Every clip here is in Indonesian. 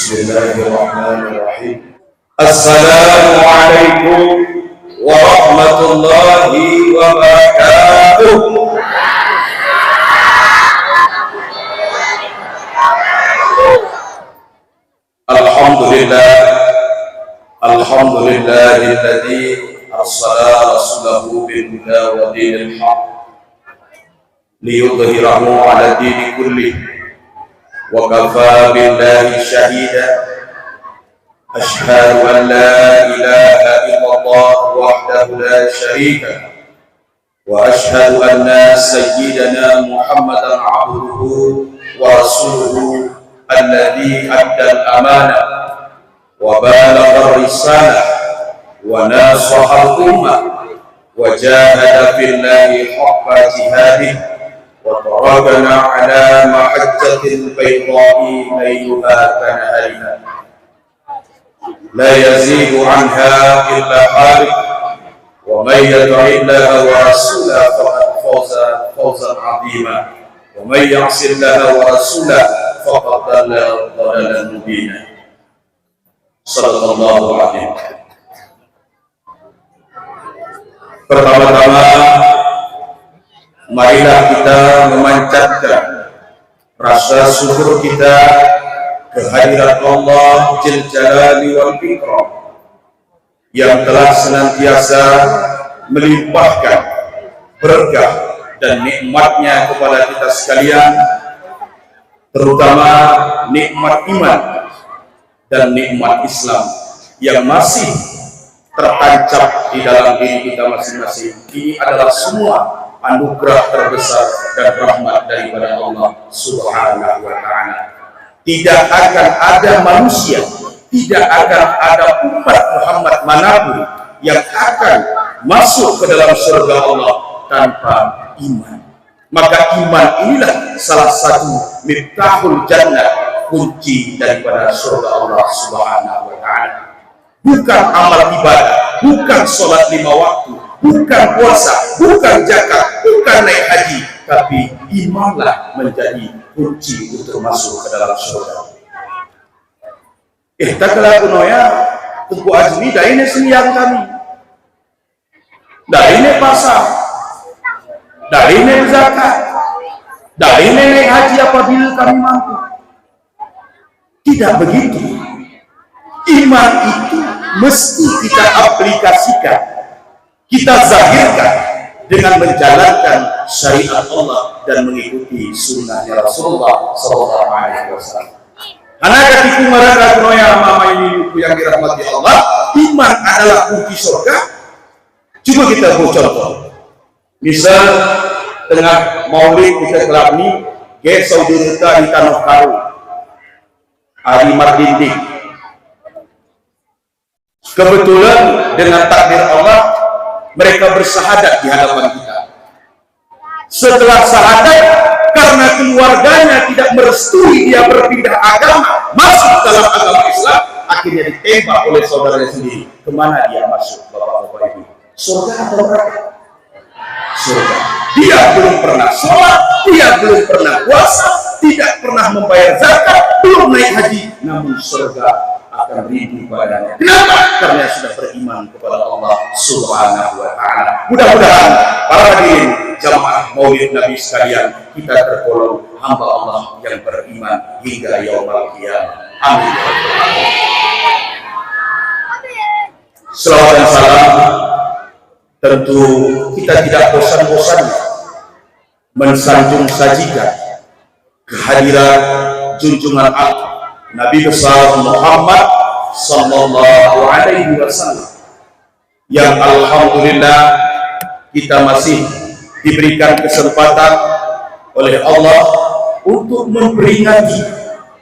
Bismillahirrahmanirrahim. Assalamualaikum warahmatullahi wabarakatuh. Alhamdulillahilladzi arsala rasulahu bil huda wa dinil haq liyudhhirahu 'ala dini kullih wa kafaa billahi shahida. Asyhadu an la ilaha illallah wahdahu la syarika wa asyhadu anna sayyidana Muhammadan 'abduhu wa rasuluhu alladzi addal amanah wa balagha risalah wa nasaha al-ummah wa jahada fillahi haqqa jihadih wa tarakana ala mahajjatil bayda'i layluha kanahariha la yazigu anha illa halik wa man yuti'illaha wa rasulahu faqad faza fawzan 'azima wa man ya'sillaha wa rasulahu faqad dhalla dhalalan mubina. Sallallahu alaihi wasallam. Pertama-tama marilah kita memanjatkan rasa syukur kita kehadirat Allah Jalla Jalali wal Ikram yang telah senantiasa melimpahkan berkah dan nikmatnya kepada kita sekalian, terutama nikmat iman dan nikmat Islam yang masih tertancap di dalam diri kita masing-masing. Ini adalah semua anugerah terbesar dan rahmat daripada Allah Subhanahu wa Ta'ala. Tidak akan ada manusia, tidak akan ada umat Muhammad manapun yang akan masuk ke dalam surga Allah tanpa iman. Maka iman inilah salah satu miftahul jannah, kunci daripada surga Allah Subhanahu wa Ta'ala. Bukan amal ibadah, bukan sholat 5 waktu, bukan puasa, bukan zakat, bukan naik haji, tapi imanlah menjadi kunci untuk masuk ke dalam surga. Taklah kunoya Tengku Azmi dah ini seniang kami, dah ini pasar, dah ini zakat, dah ini naik haji apabila kami mampu. Tidak begitu. Iman itu mesti kita aplikasikan, kita zahirkan dengan menjalankan syariat Allah dan mengikuti sunnahnya Rasulullah SAW. Karena ketika mereka kunoya mama ini yang dirahmati Allah, iman adalah kunci surga. Coba kita buat contoh. Misal tengah maulid kita kelab ni, ke saudara kita di Tanah Karu, Hari Mardindik. Kebetulan dengan takdir Allah mereka bersahadat di hadapan kita. Setelah sahadat, karena keluarganya tidak merestui dia berpindah agama masuk dalam agama Islam, akhirnya ditembak oleh saudaranya sendiri. Kemana dia masuk, bapak-bapak ibu? Surga atau neraka? Surga. Dia belum pernah sholat, dia belum pernah puasa, tidak pernah membayar zakat, belum naik haji, namun surga akan rindu padanya. Kenapa? Karena sudah beriman kepada Allah Subhanahu wa Ta'ala. Mudah-mudahan para hadirin jamaah Maulid Nabi sekalian, kita tergolong hamba Allah yang beriman hingga yaumul qiyamah. Amin. Selawat dan salam tentu kita tidak bosan-bosan mensanjung sajikan kehadiran junjungan Allah Nabi besar Muhammad sallallahu alaihi wasallam yang alhamdulillah kita masih diberikan kesempatan oleh Allah untuk memperingati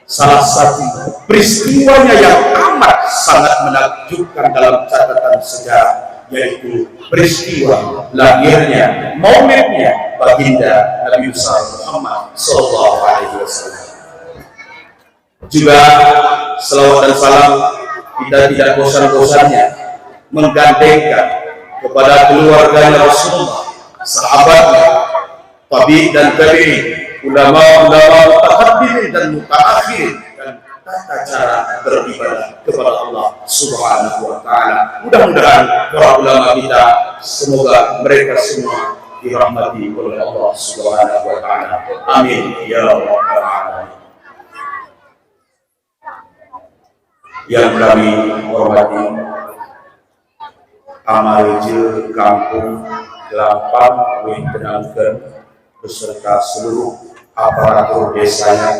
salah satu peristiwanya yang amat sangat menakjubkan dalam catatan sejarah, yaitu peristiwa lahirnya, maulidnya baginda Nabi besar Muhammad sallallahu alaihi wasallam. Juga selawat dan salam kita tidak bosan-bosannya menggandengkan kepada keluarganya Rasulullah, sahabatnya, tabi dan tabi'in, ulama-ulama mutaqaddimin dan mutaakhirin, dan tata cara beribadah kepada Allah Subhanahu wa Ta'ala. Mudah-mudahan para ulama kita, semoga mereka semua dirahmati oleh Allah Subhanahu wa Ta'ala. Amin ya rabbal alamin. Yang kami hormati Amareje Kampung Gelapang Wintenangken beserta seluruh aparatur desanya,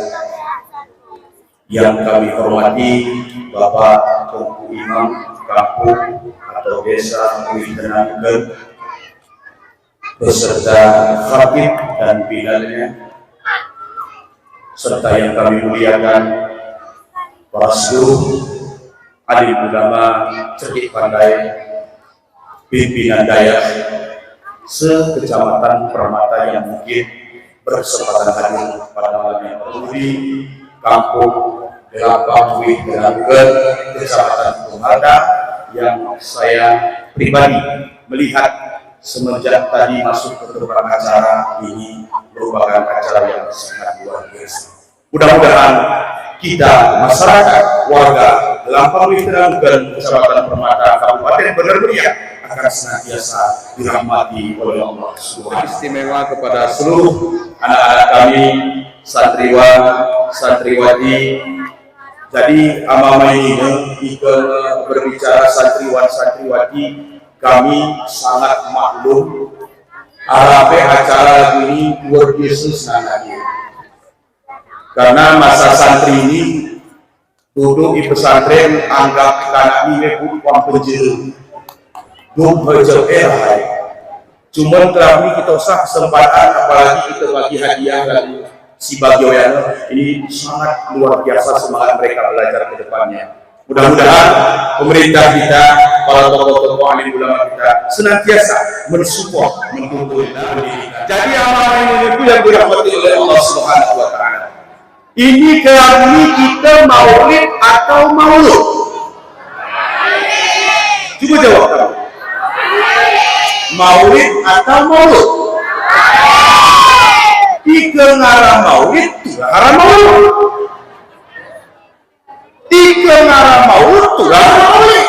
yang kami hormati Bapak Tengku Imam Kampung atau Desa Wintenangken beserta khatib dan bilalnya, serta yang kami muliakan para seluruh alim ulama cerdik pandai, pimpinan daya se-Kecamatan Permata yang mungkin berkesempatan hadir pada malam yang berhenti Kampung Gelapang Wintenangken, Kecamatan Permata, yang saya pribadi melihat semenjak tadi masuk ke tempat acara ini merupakan acara yang sangat luar biasa. Mudah-mudahan kita, masyarakat, warga Gelapang Wintenangken, Kecamatan Permata, Kabupaten Bener Meriah akan senantiasa dirahmati oleh Allah Subhanahu. Istimewa kepada seluruh anak-anak kami, santriwan, santriwati. Jadi amama ini jika berbicara santriwan, santriwati, kami sangat maklum arabe acara ini luar biasa senang. Karena masa santri ini duduk di pesantren anggap karena ini bukan penjuru duduk hajab erah. Cuma kami kita usah kesempatan, apalagi kita bagi hadiah dari si Bagioyano ini sangat luar biasa semangat mereka belajar ke depannya. Mudah-mudahan pemerintah kita, para tokoh-tokoh alim ulama kita senantiasa mensupport, mendukung pendidikan. Jadi amanah ini itu yang dirahmati oleh Allah Subhanahu wa Ta'ala. Ini kali kita maulid atau maulud? Coba jawab kamu. Maulid atau maulud? Ika ngarah maulid, ngarah maulud. Ika ngarah maulud, ngarah maulid.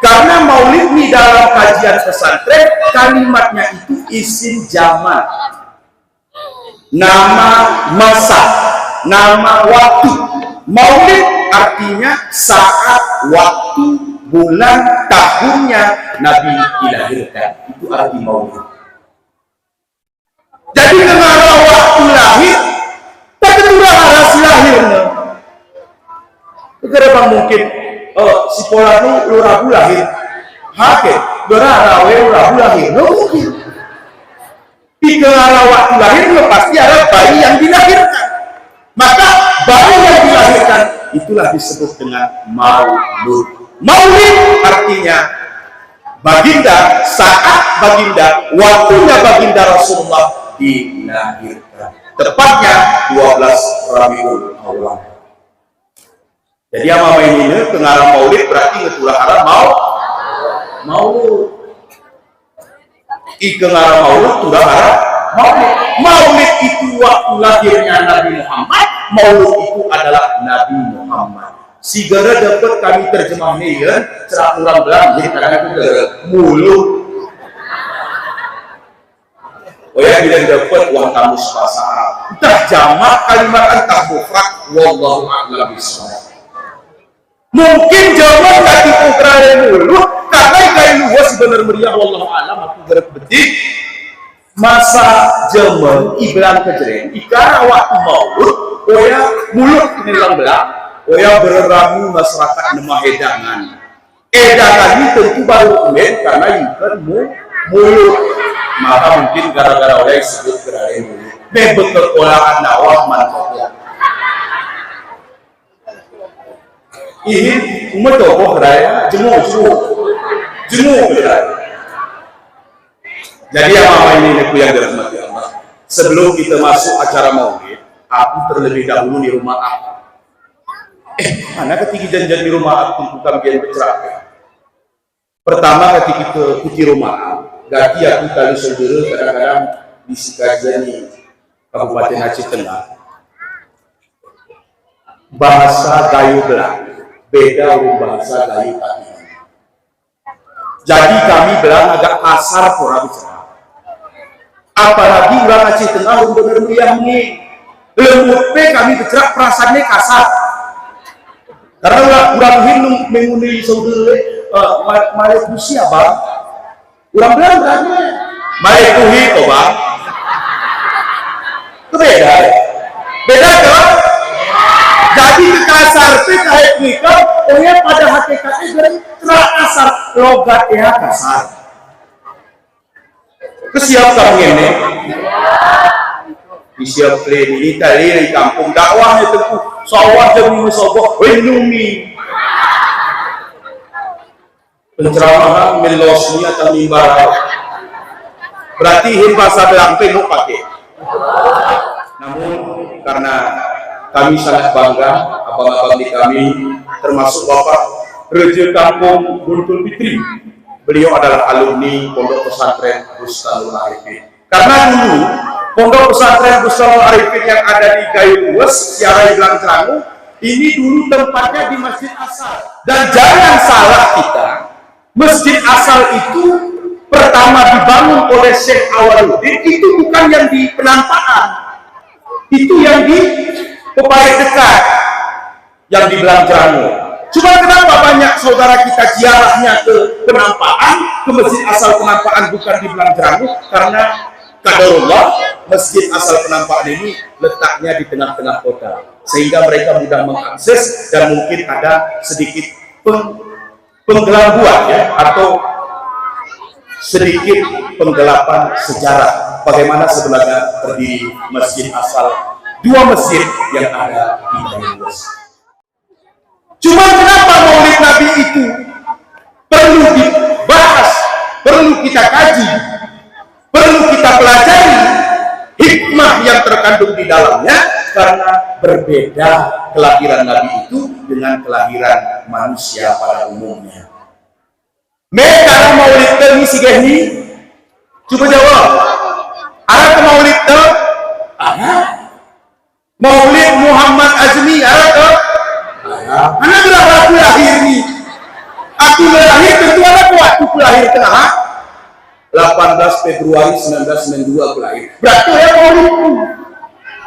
Karena maulid di dalam kajian pesantren kalimatnya itu isim jamak, nama masa, nama waktu. Maulid artinya saat, waktu, bulan, tahunnya Nabi dilahirkan. Itu arti maulid. Jadi kenapa waktu lahir tak ketura harasi lahirnya? Kenapa mungkin si pola itu lurabu lahir hake berarawe lurabu lahir? No mungkin. Di kenapa waktu lahirnya pasti ada bayi yang dilahirkan. Maka bayi yang dilahirkan itulah disebut dengan maulud. Maulid artinya baginda, saat baginda, waktunya baginda Rasulullah dilahirkan. Tepatnya 12 Rabiul Awal. Jadi ama ini pengarang maulid berarti ngetulah haram maulud. Ikengarang maulud tulah haram maulid. Maulid itu waktu lahirnya Nabi Muhammad. Maulud itu adalah Nabi Muhammad. Sigara dapat kami terjemah nih kan, cerah kurang belang jadi kadang itu mulut. Oh ya, bila dapat uang kamus bahasa Arab. Entah jamak kalimat entah mufrad, wallahu a'lam bishawab. Mungkin jamak gak dipukrai mulut, karena kain luas sebenar meriah wallahu a'lam aku gerak betik. Masa zaman ibran kejeren, ikara waktu maulud, oh ya mulut ini belang, oh ya bereramu masyarakat nemah edangan. Edangan ini tentu baru umen karena ikan mulut. Maka mungkin gara-gara oleh sebut gerai mulut. Bebekel olahan nawah mantapnya. Ini umat tokoh gerai jemu gerai. Jadi apa ini aku yang dirahmati Allah. Sebelum kita masuk acara maulid, aku terlebih dahulu di rumah aku. Mana ketika janjian di rumah aku bukan biar bercerai. Pertama ketika kita di rumah aku, gati aku kali saudara kadang-kadang di Sikajian di Kabupaten Aceh Tengah. bahasa gayu belah beda bahasa gayu tadi. Jadi kami bilang agak kasar pura bicara. Apalagi ulang Aceh Tengah benar yang ini lembut kami bicara perasaannya kasar. Karena ulang hinung mengundi saudara Malekusi abang. Ulang bilang berarti Malekuhi kok bang. Itu beda. Beda kan? Jadi kasar itu kayak nikah, pokoknya pada hakikatnya dari kasar logatnya kasar. Kesiap kamu ini, disiap ini tadi di kampung dakwahnya tempuh sawah demi sobo wenumi. Penceramahan melosni atau mimbar. Berarti bahasa belang penuh pakai. Namun karena kami sangat bangga, abang-abang di kami, termasuk Bapak Reja Kampung Guntul Fitri. Beliau adalah alumni Pondok Pesantren Bustanul Arifin. Karena dulu Pondok Pesantren Bustanul Arifin yang ada di Gayuwes, Siarai Belang Cerangu, ini dulu tempatnya di Masjid Asal. Dan jangan salah kita, Masjid Asal itu pertama dibangun oleh Syekh Awaluddin, itu bukan yang di Penampaan, itu yang di Pepaya Dekat, yang di Belang Cerangu. Cuma kenapa banyak saudara kita ziarahnya ke Penampaan, ke Masjid Asal Penampaan bukan di Belang Cerangu? Karena qadarullah Masjid Asal Penampaan ini letaknya di tengah-tengah kota, sehingga mereka mudah mengakses dan mungkin ada sedikit penggelabuan ya, atau sedikit penggelapan sejarah bagaimana sebenarnya berdiri Masjid Asal, dua masjid yang ada di Gayuwes. Cuma kenapa Maulid Nabi itu perlu dibahas, perlu kita kaji, perlu kita pelajari hikmah yang terkandung di dalamnya, karena berbeda kelahiran Nabi itu dengan kelahiran manusia pada umumnya. Mereka Maulid ini sigahni, coba jawab. Ada ke Maulid itu? Ada. Maulid Muhammad Azmi ada ke? Anak berapa aku lahir nih? Aku lahir tentu ada waktu aku lahir tengah 18 Februari 1992 aku lahir. Berarti ya Maulid.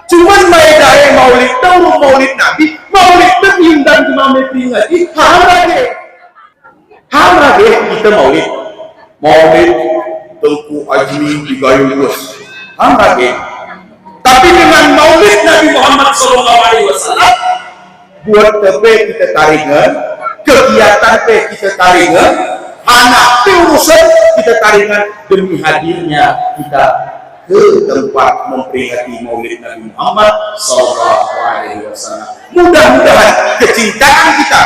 Cuman mereka yang Maulid tahu Maulid Nabi, Maulid itu diundang cuma memperingati ham lagi kita Maulid. Maulid Tengku Azmi di Gayuwes. Ham lagi. Tapi dengan Maulid Nabi Muhammad SAW, buat TP kita taringan, kegiatan kita taringan, anak urusan kita taringan demi hadirnya kita ke tempat memperingati Maulid Nabi Muhammad SAW. Mudah-mudahan kecintaan kita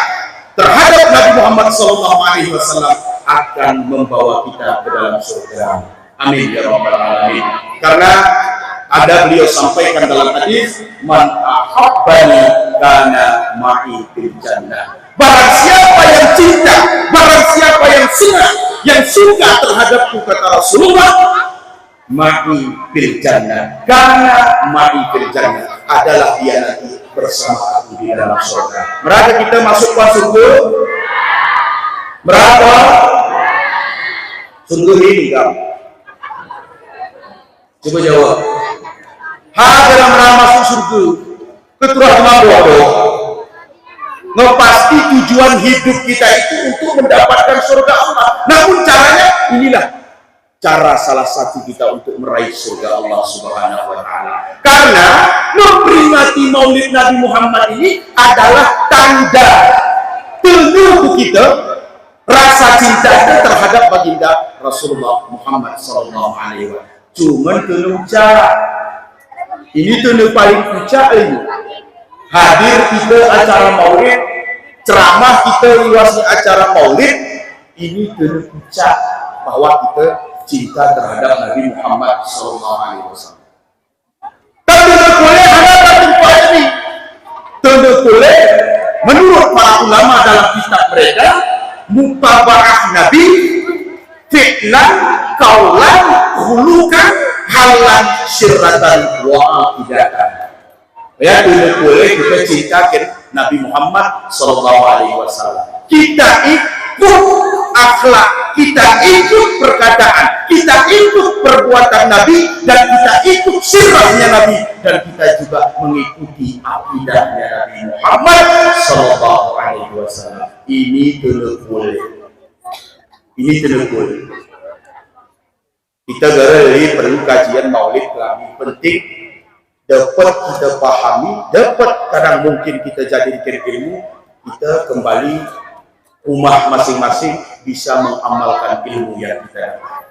terhadap Nabi Muhammad SAW akan membawa kita ke dalam surga. Amin ya rabbal alamin. Karena ada beliau sampaikan dalam hadis, man ahabbani kana ma'i fil jannah. Barang siapa yang cinta, barang siapa yang senang, yang suka terhadapku, kata Rasulullah, ma'i fil jannah. Karena ma'i fil jannah adalah dia nanti bersama aku di dalam surga. Mereka kita masuk ke surga. Berapa? Sungguh ini kamu. Coba jawab. Dalam masuk surga keturah bodoh. Pasti tujuan hidup kita itu untuk mendapatkan surga Allah. Namun caranya inilah cara salah satu kita untuk meraih surga Allah Subhanahu wa taala. Karena memperingati Maulid Nabi Muhammad ini adalah tanda penuh kita rasa cinta terhadap baginda Rasulullah Muhammad sallallahu alaihi wasallam. Cuman penuh cara. Ini tuh paling puncak ini. Hadir kita acara Maulid, ceramah kita luasnya acara Maulid, ini tuh puncak bahwa kita cinta terhadap Nabi Muhammad SAW. Tapi boleh ada tempat ini. Tentu boleh menurut para ulama dalam kitab mereka, mutaba'ah Nabi, fi'lan, kaulan, khulukan, halan, syirratan, wa akidatan. Ya, boleh kita cintakan Nabi Muhammad Sallallahu Alaihi Wasallam. Kita ikut akhlak, kita ikut perkataan, kita ikut perbuatan Nabi, dan kita ikut sirahnya Nabi, dan kita juga mengikuti akidahnya Nabi Muhammad Sallallahu Alaihi Wasallam. Ini tidak boleh. Ini tidak boleh. Kita perlu kajian maulid lebih penting, dapat kita pahami, dapat kadang mungkin kita jadikan ilmu, kita kembali rumah masing-masing bisa mengamalkan ilmu yang kita dapat.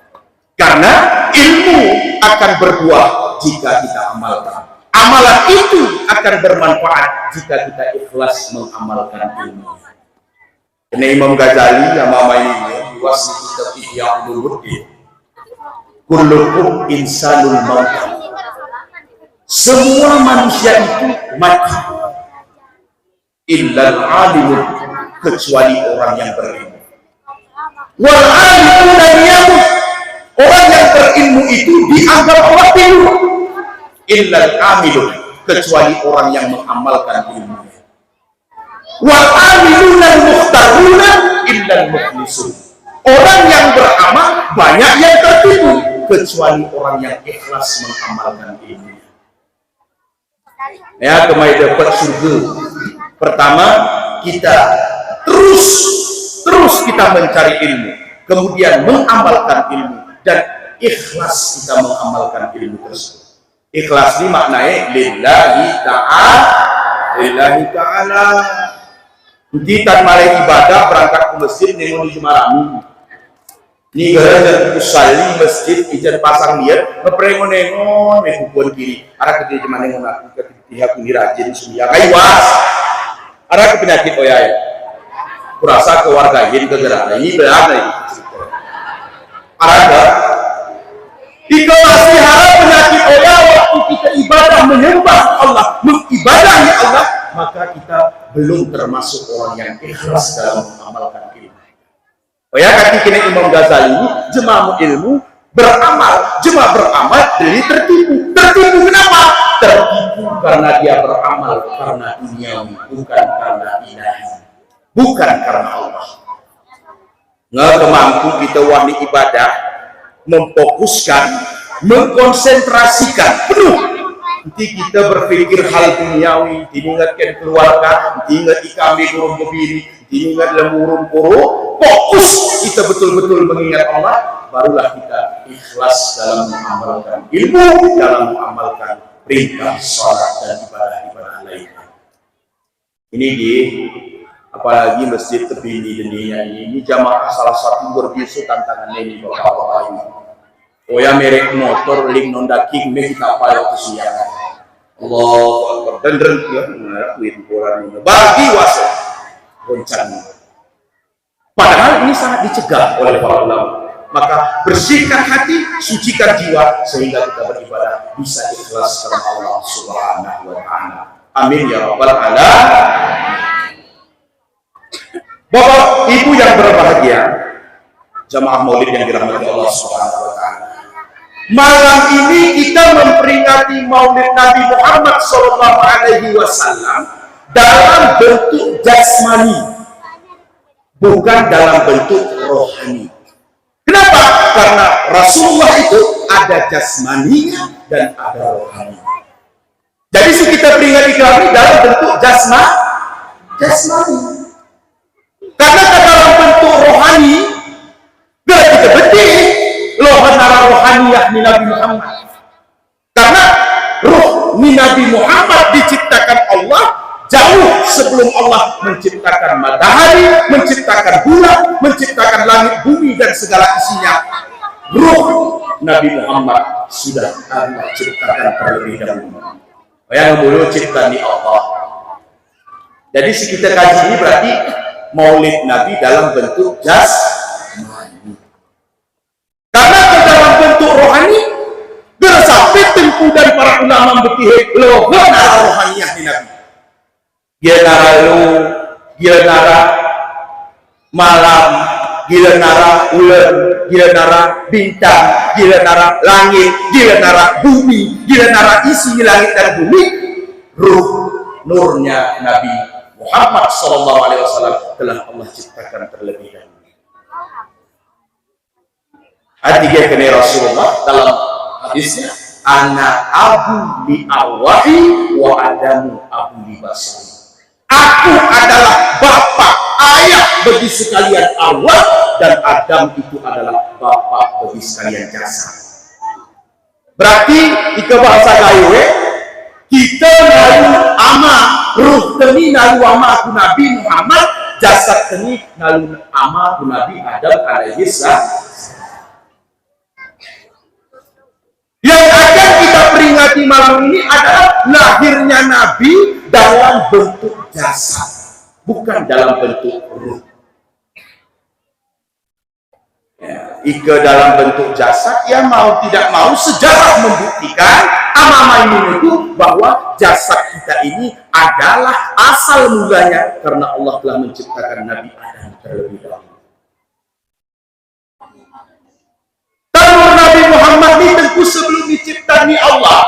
Karena ilmu akan berbuah jika kita amalkan. Amalan itu akan bermanfaat jika kita ikhlas mengamalkan ilmu. Ini Imam Ghazali yang mama ini luas di kitab Ihya Ulumuddin. Kullukum insanul maut. Semua manusia itu mati. Illal alimun, kecuali orang yang berilmu. Wal alimun dan yamut. Orang yang berilmu itu dianggap Allah tidur. Illal amilun, kecuali orang yang mengamalkan ilmu. Wal amilun dan mukhtaruna illal mukhlisun. Orang yang beramal banyak yang tertipu, kecuali orang yang ikhlas mengamalkan ilmu. Ya, kemai dapat surga. Pertama, kita terus kita mencari ilmu, kemudian mengamalkan ilmu, dan ikhlas kita mengamalkan ilmu tersebut. Ikhlas ini maknanya lillahi ta'ala. Kita mulai ibadah berangkat ke masjid nengok di Jumarami. Ni gara-gara usali masjid ijan pasang dia, ngepreng-nengok nekupon kiri. Arah ke mana nengok aku ke pihak ini rajin suya kaiwas. Arah ke penyakit oyai. Kurasa keluarga ini kegerahan ini berada ini. Arah ke dikawasi harap penyakit oyai waktu kita ibadah menyembah Allah, mengibadahi Allah, maka kita belum termasuk orang yang ikhlas dalam mengamalkan ilmu. Oh ya, ketika Imam Ghazali ini jemaah ilmu beramal, jemaah beramal jadi tertipu. Tertipu kenapa? Tertipu karena dia beramal karena duniawi, bukan karena ilahi, bukan karena Allah. Nggak mampu kita wahdi ibadah, memfokuskan, mengkonsentrasikan penuh. Nanti kita berpikir hal duniawi, diingatkan keluarga, diingat kami kurung kebiri, diingat lemurung kuru, fokus kita betul-betul mengingat Allah, barulah kita ikhlas dalam mengamalkan ilmu, dalam mengamalkan perintah, sholat, dan ibadah-ibadah lainnya. Ini apalagi masjid terbini dunia ini jamaah salah satu berbiasa tantangannya ini bapak-bapak ini. Oh ya, merek motor link nondaking kita payah kesiangan. Allah dan ya ngelakuin orang ini bagi wasit rencana. Padahal ini sangat dicegah oleh para ulama. Maka bersihkan hati, sucikan jiwa sehingga kita beribadah bisa ikhlas karena Allah Subhanahu wa Ta'ala. Amin ya rabbal alamin. Bapak Ibu yang berbahagia, jamaah maulid yang dirahmati Allah Subhanahu wa Ta'ala. Malam ini kita memperingati maulid Nabi Muhammad Sallallahu Alaihi Wasallam dalam bentuk jasmani, bukan dalam bentuk rohani. Kenapa? Karena Rasulullah itu ada jasmaninya dan ada rohani. Jadi kita peringati kami dalam bentuk jasmani. Karena dalam bentuk rohani, bila kita betul loh menara rohaniyah ni Nabi Muhammad. Karena roh ni Nabi Muhammad diciptakan Allah jauh sebelum Allah menciptakan matahari, menciptakan bulan, menciptakan langit, bumi dan segala isinya. Roh Nabi Muhammad sudah Allah ciptakan terlebih dahulu. Yang dulu ciptaan di Allah. Jadi kita kaji ini berarti maulid Nabi dalam bentuk jasmani. Karena dalam bentuk rohani bersampai tempuh dari para ulama betih loh nara rohaniyah di Nabi. Dia nara lu, dia nara malam, dia nara ular, dia nara bintang, dia nara langit, dia nara bumi, dia nara isi langit dan bumi. Ruh nurnya Nabi Muhammad sallallahu alaihi wasallam telah Allah ciptakan terlebih dahulu. Artinya kene Rasulullah dalam hadisnya, ana abu li arwahi wa adamu abu li basari. Aku adalah bapak, ayah bagi sekalian arwah, dan Adam itu adalah bapak bagi sekalian jasad. Berarti jika bahasa gawe kita nalu ama ruh teni nalu ama aku Nabi Muhammad, jasad teni nalu ama aku Nabi Adam alaihi salam. Yang akan kita peringati malam ini adalah lahirnya Nabi dalam bentuk jasad, bukan dalam bentuk ruh. Ya, jika dalam bentuk jasad, ya mau tidak mau sejarah membuktikan amama itu bahwa jasad kita ini adalah asal mulanya karena Allah telah menciptakan Nabi Adam terlebih dahulu. Tanur Nabi Muhammad ini tentu sebelum diciptakan Allah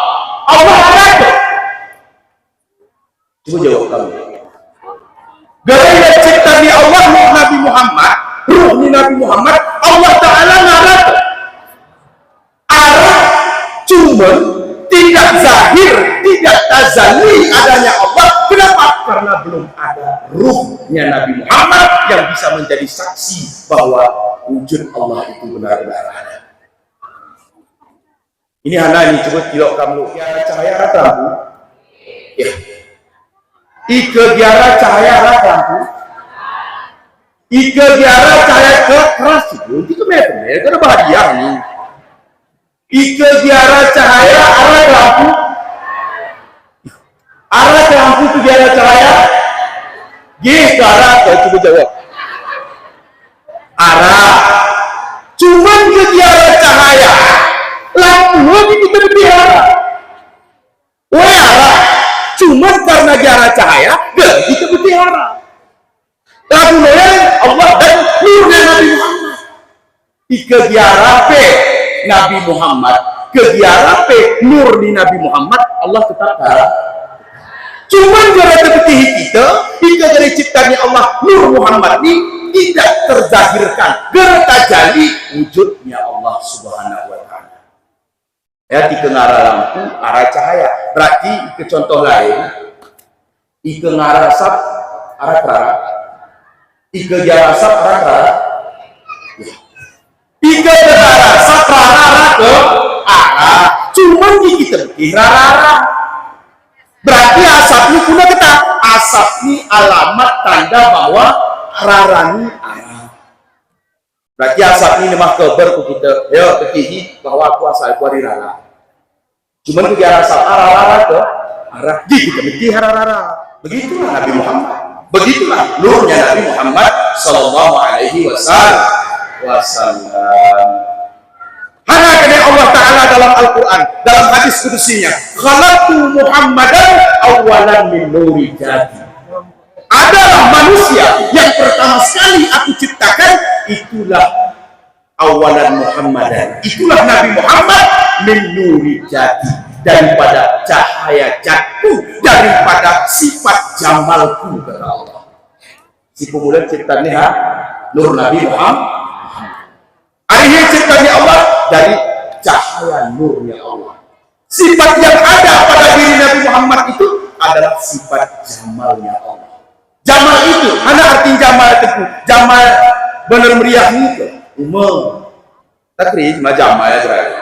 ada. Coba jawab kamu. Gara-gara ciptaan Allah Nabi Muhammad, ruh Nabi Muhammad, Allah Ta'ala ngarap arah, cuman tidak zahir, tidak tazali adanya Allah. Kenapa? Karena belum ada ruhnya Nabi Muhammad yang bisa menjadi saksi bahwa wujud Allah itu benar-benar ada. Ini hanya ini coba tilok kamu kiara cahaya ratamu. Ya. Ike kiara cahaya ratamu. Ike kiara cahaya ke keras itu. Itu kemeter, itu bahagia nih. Ike kiara cahaya arah lampu. Arah lampu itu kiara cahaya. Gitu arah, kau coba jawab. Arah. Cuman ke kiara cahaya. Lampu kita dipelihara. Arah. Cuman karena kiara cahaya, kita dipelihara. Lampu Allah dan nurnya Nabi Muhammad. Ika diarape Nabi Muhammad, kegiarape nur di Nabi Muhammad, Allah tetap ada. Cuman gara seperti kita, jika dari ciptanya Allah nur Muhammad ini tidak terzahirkan, gara tajali wujudnya Allah Subhanahu wa Ta'ala. Ya, di arah lampu, arah cahaya. Berarti ke contoh lain, ika ngarah asap, arah terang. Ika dia asap, arah terang. Ika berarah asap, arah ke arah. Cuman kita kira arah. Berarti asap ini punya kita. Asap ini alamat tanda bahwa arah ini arah. Berarti asap ini mah kabar ku kita. Ya, ketihi bahwa aku asal ku dari rara. Cuman ku kira asap arah ke arah. Di kita mesti arah. Begitulah Nabi Muhammad. Begitulah nurnya Nabi Muhammad sallallahu alaihi wasallam. Hanya karena Allah Ta'ala dalam Al-Quran, dalam hadis kudusinya, khalaqtu Muhammadan awalan min nuri jadi. Adalah manusia yang pertama sekali aku ciptakan, itulah awalan Muhammadan. Itulah Nabi Muhammad min nuri jadi. Daripada cahaya jatuh, daripada sifat jamalku, kata Allah. Si pemuda ciptanya nur Nabi Muhammad. Akhirnya ciptanya Allah dari cahaya nurnya Allah. Sifat yang ada pada diri Nabi Muhammad itu adalah sifat jamalnya Allah. Jamal itu, mana arti jamal itu? Jamal benar meriah itu. Umum. Tapi cuma jamal ya terakhir.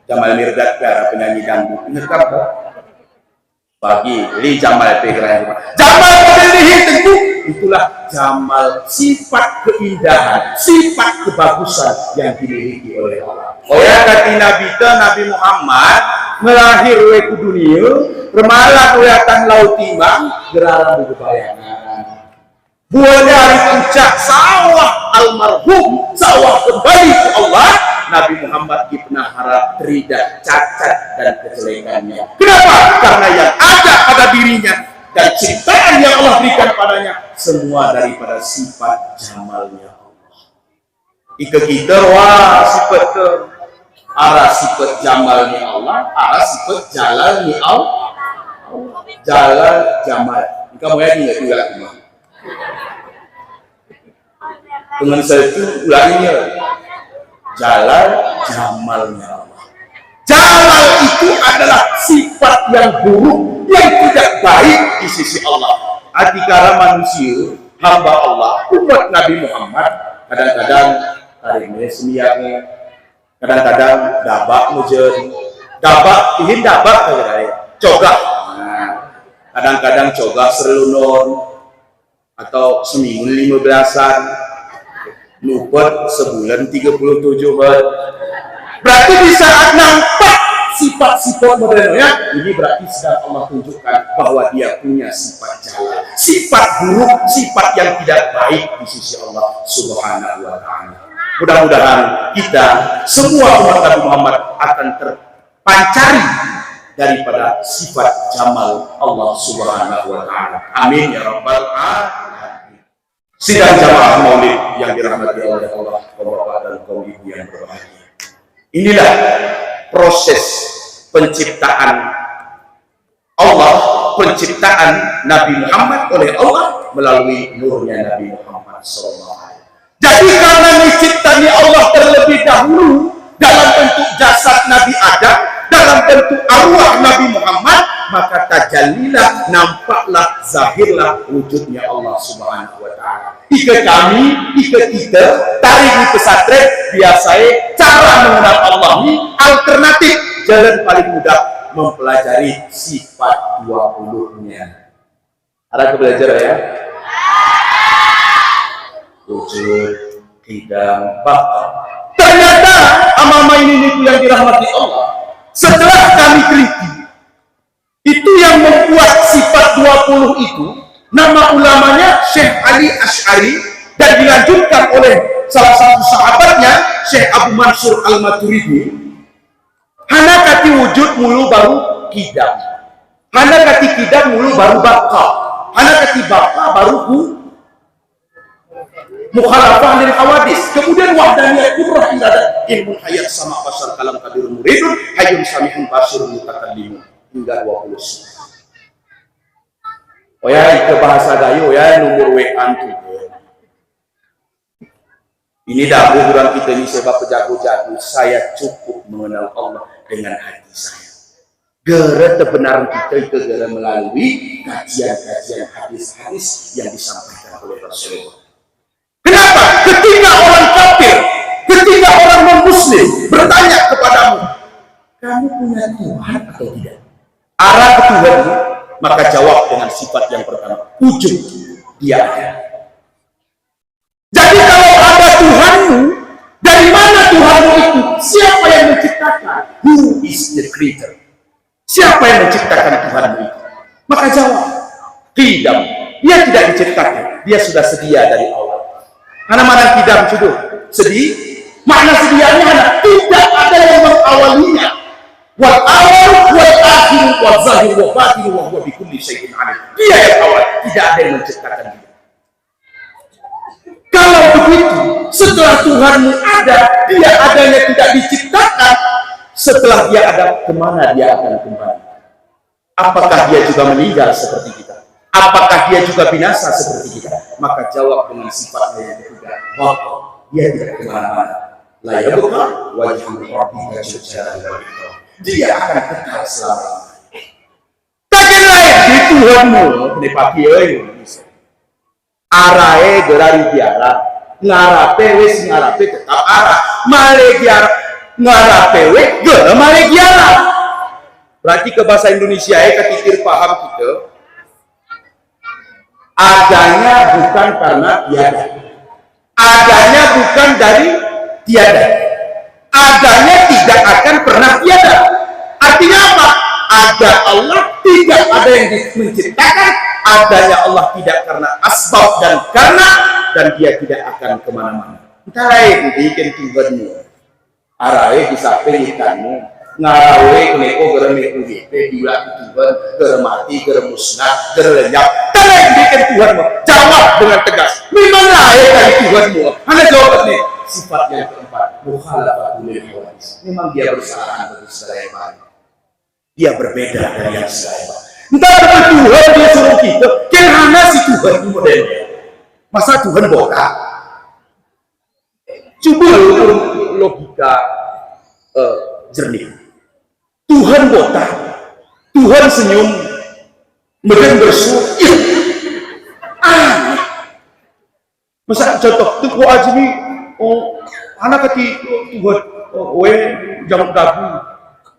Jamal Mirdad para penyanyi dangdut. Ingat apa? Bagi li Jamal Pegra. Jamal pada diri tentu itulah jamal, sifat keindahan, sifat kebagusan yang dimiliki oleh Allah. Oh ya, kata Nabi Muhammad melahir ke dunia, remalah kelihatan laut timang, gerara berbayangan. Buahnya hari puncak sawah almarhum, sawah kembali ke Allah. Nabi Muhammad pernah harap tidak cacat dan kejelekannya. Kenapa? Karena yang ada pada dirinya dan ciptaan yang Allah berikan padanya semua daripada sifat jamalnya Allah. Ika kita wah sifat ke arah sifat jamalnya Allah, arah sifat jalannya Allah. Jalan jamal. Kamu ya nggak tinggal rumah. Dengan saya itu ulanginya Jalal Jamalnya Allah. Jalal itu adalah sifat yang buruk, yang tidak baik di sisi Allah. Adikara manusia, hamba Allah, umat Nabi Muhammad, kadang-kadang tarimnya semiaknya, kadang-kadang dabak mujen, dabak ingin dabak cogak, kadang-kadang cogak serlunor atau seminggu 15-an, luput sebulan 37 hari. Berarti di saat nampak sifat-sifat modernnya, ini berarti sedang Allah tunjukkan bahwa dia punya sifat jalal, sifat buruk, sifat yang tidak baik di sisi Allah Subhanahu wa Ta'ala. Mudah-mudahan kita semua umat Nabi Muhammad akan terpancari daripada sifat jamal Allah Subhanahu wa Ta'ala. Amin ya rabbal alamin. Sidang jamaah maulid yang dirahmati oleh Allah, Bapak dan kaum ibu yang berbahagia. Inilah proses penciptaan Allah, penciptaan Nabi Muhammad oleh Allah melalui nurnya Nabi Muhammad SAW. Jadi karena menciptanya Allah terlebih dahulu dalam bentuk jasad Nabi Adam, dalam bentuk arwah Nabi Muhammad, maka tajallilah, nampaklah, zahirlah wujudnya Allah Subhanahu wa Ta'ala. Ika kami, ika kita, tarik di pesantren, biasanya cara mengenal Allah ini alternatif, jalan paling mudah mempelajari sifat 20-nya. Ada belajar ya? Wujud, tidak, bakal. Ternyata amama ini yang dirahmati Allah. Setelah kami teliti, itu yang membuat sifat 20 itu, nama ulamanya Syekh Ali Asy'ari, dan dilanjutkan oleh salah satu sahabatnya Syekh Abu Mansur Al-Maturidi. Hana kati wujud mulu baru kidam, hana kati kidam mulu baru baka, hana kati baka baru mukhalafah lil hawadis. Kemudian wahdaniyah kubrah iradat ilmu hayat sama basar kalam kadirun muridun hayyun samihun basirun mutakallimun hingga 20. Oh ya, ke bahasa Dayu ya, nomor WA itu. Ini dahulu orang kita ini sebab pejago-jago, saya cukup mengenal Allah dengan hati saya. Gara kebenaran kita itu gara melalui kajian-kajian hadis-hadis yang disampaikan oleh Rasulullah. Kenapa? Ketika orang kafir, ketika orang non-muslim bertanya kepadamu, kamu punya Tuhan atau tidak? Arah ke Tuhan, maka jawab dengan sifat yang pertama, wujud, dia ada. Jadi kalau ada Tuhanmu, dari mana Tuhanmu itu? Siapa yang menciptakan? Who is the creator? Siapa yang menciptakan Tuhanmu itu? Maka jawab, tidak. Dia tidak diciptakan, dia sudah sedia dari awal. Karena mana tidak sudah sedih? Makna sedianya tidak ada yang mengawalinya. Wal awal wal akhir wal zahir wal batin wa huwa bikulli syai'in alim. Dia yang awal, tidak ada yang menciptakan dia. Kalau begitu, setelah Tuhanmu ada, dia adanya tidak diciptakan. Setelah dia ada, kemana dia akan kembali? Apakah dia juga meninggal seperti kita? Apakah dia juga binasa seperti kita? Maka jawab dengan sifatnya yang ketiga, bahwa dia tidak kemana-mana. La yabqa wajhu rabbika dzul jalali wal ikram. Dia akan kekal selama-lamanya. Takkan lain di Tuhanmu, ini pagi arahe gerari biara, ngarape wis ngarape tetap arah, male giara, ngarape wis gera male giara. Berarti ke bahasa Indonesia ketikir paham kita, adanya bukan karena tiada, adanya bukan dari tiada, adanya tidak akan pernah tiada. Artinya apa? Ada Allah, tidak ada yang menciptakan. Adanya Allah tidak karena asbab dan karena, dan dia tidak akan kemana-mana. Entah lain bikin Tuhanmu, arahe bisa pengitanmu, ngarawe keneko geremeko gitu, bila Tuhan geremati geremusnah gerelenyap. Entah lain bikin Tuhanmu, jawab dengan tegas. Memang lain dari Tuhanmu. Hanya jawab nih. Sifat yang keempat, mukhalafatul hawadis. Memang dia bersalahan bagi segala yang baik. Dia berbeda dari yang lain. Entah Tuhan dia suruh kita, kemana si Tuhan ini modelnya? Masa Tuhan botak? Coba logika jernih. Tuhan botak, Tuhan senyum, kemudian bersuara. Masa contoh tuh aja nih, anak kecil Tuhan, jangan gabu,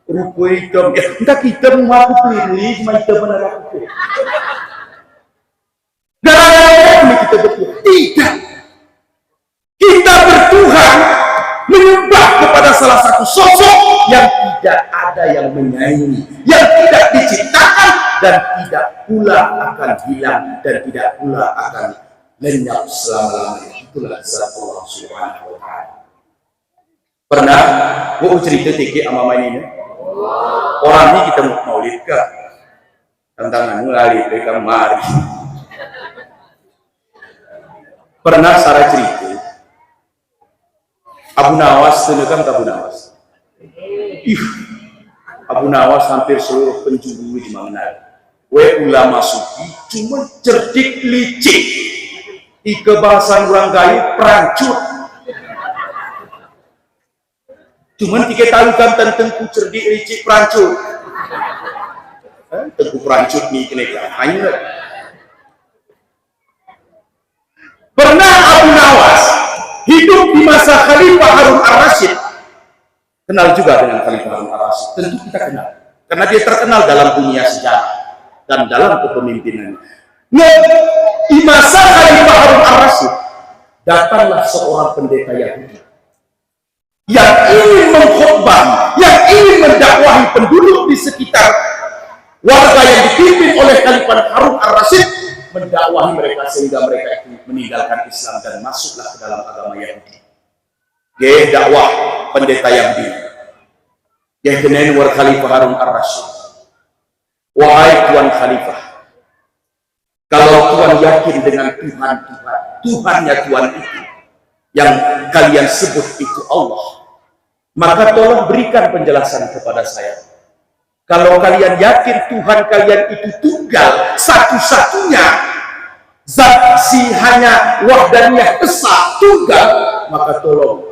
rupa hitam. Entah kita mau pilih, cuma kita benar aku. Dan kita bertuhan. Tidak. Kita bertuhan menyembah kepada salah satu sosok yang tidak ada yang menyaingi, yang tidak diciptakan dan tidak pula akan hilang dan tidak pula akan lenyap selama-lamanya. Itulah zat Allah Subhanahu wa Ta'ala. Pernah gua cerita tiki sama main ini. Orang ini kita mau maulid ke tantangan mulai mereka mari. Pernah Sarah cerita Abu Nawas, tenekan Abu Nawas. Abu Nawas hampir seluruh penjuru di mengenal. Ulama sufi cuma cerdik licik. Ike bahasan orang gayu perancut. Cuman tiga tahu kan tentang cerdik licik perancut. Tengku perancut nih kena hanya. Pernah Abu Nawas hidup di masa Khalifah Harun ar-Rasyid. Kenal juga dengan Khalifah Harun ar-Rasyid. Tentu kita kenal. Karena dia terkenal dalam dunia sejarah dan dalam kepemimpinan. Nah, di masa Khalifah Harun ar-Rasyid, datanglah seorang pendeta Yahudi yang ingin mengkhotbah, yang ingin mendakwahi penduduk di sekitar warga yang dipimpin oleh Khalifah Harun ar-Rasyid, mendakwahi mereka sehingga mereka itu meninggalkan Islam dan masuklah ke dalam agama Yahudi. Dia dakwah pendeta Yahudi. Dia kenal war Khalifah Harun ar-Rasyid. Wahai Tuan Khalifah, kalau Tuan yakin dengan Tuhannya Tuan itu, yang kalian sebut itu Allah, maka tolong berikan penjelasan kepada saya. Kalau kalian yakin Tuhan kalian itu tunggal, satu-satunya zat si hanya wahdaniyah esa tunggal, maka tolong